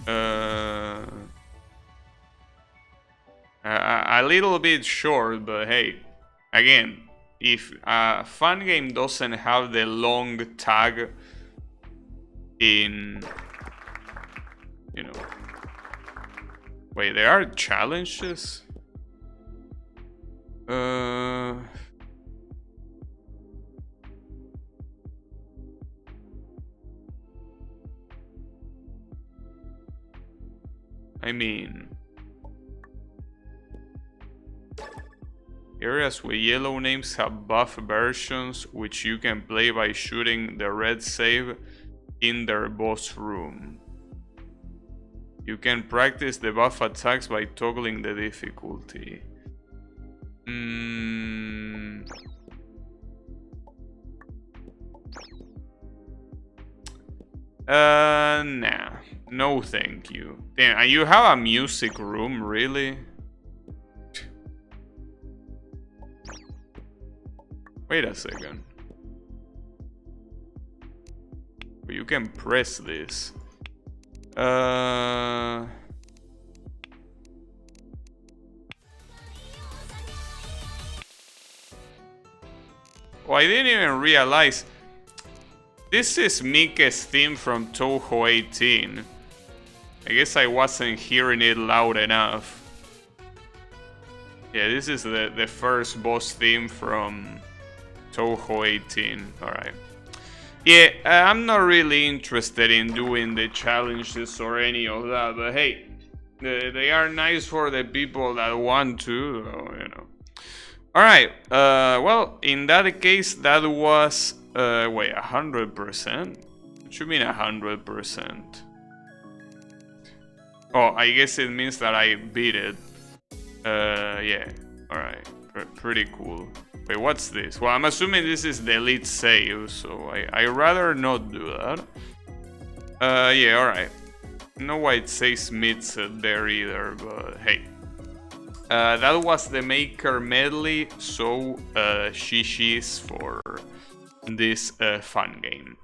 a little bit short, but hey, again, if a fun game doesn't have the long tag in, you know, wait, there are challenges? I mean, areas with yellow names have buff versions, which you can play by shooting the red save in their boss room. You can practice the buff attacks by toggling the difficulty. Nah. No thank you. Damn, and you have a music room, really? Wait a second. But you can press this. Oh, I didn't even realize. This is Mike's theme from Toho 18. I guess I wasn't hearing it loud enough. Yeah, this is the first boss theme from Toho 18. Alright. Yeah, I'm not really interested in doing the challenges or any of that, but hey, they are nice for the people that want to, you know. Alright, well, in that case, that was, wait, 100%? What do you mean 100%? Oh, I guess it means that I beat it. Yeah, alright, pretty cool. Wait, what's this? Well, I'm assuming this is the elite save, so I rather not do that. Yeah, alright. No why it says Mitz there either, but hey. That was the Maker Medley, so GG's for this fun game.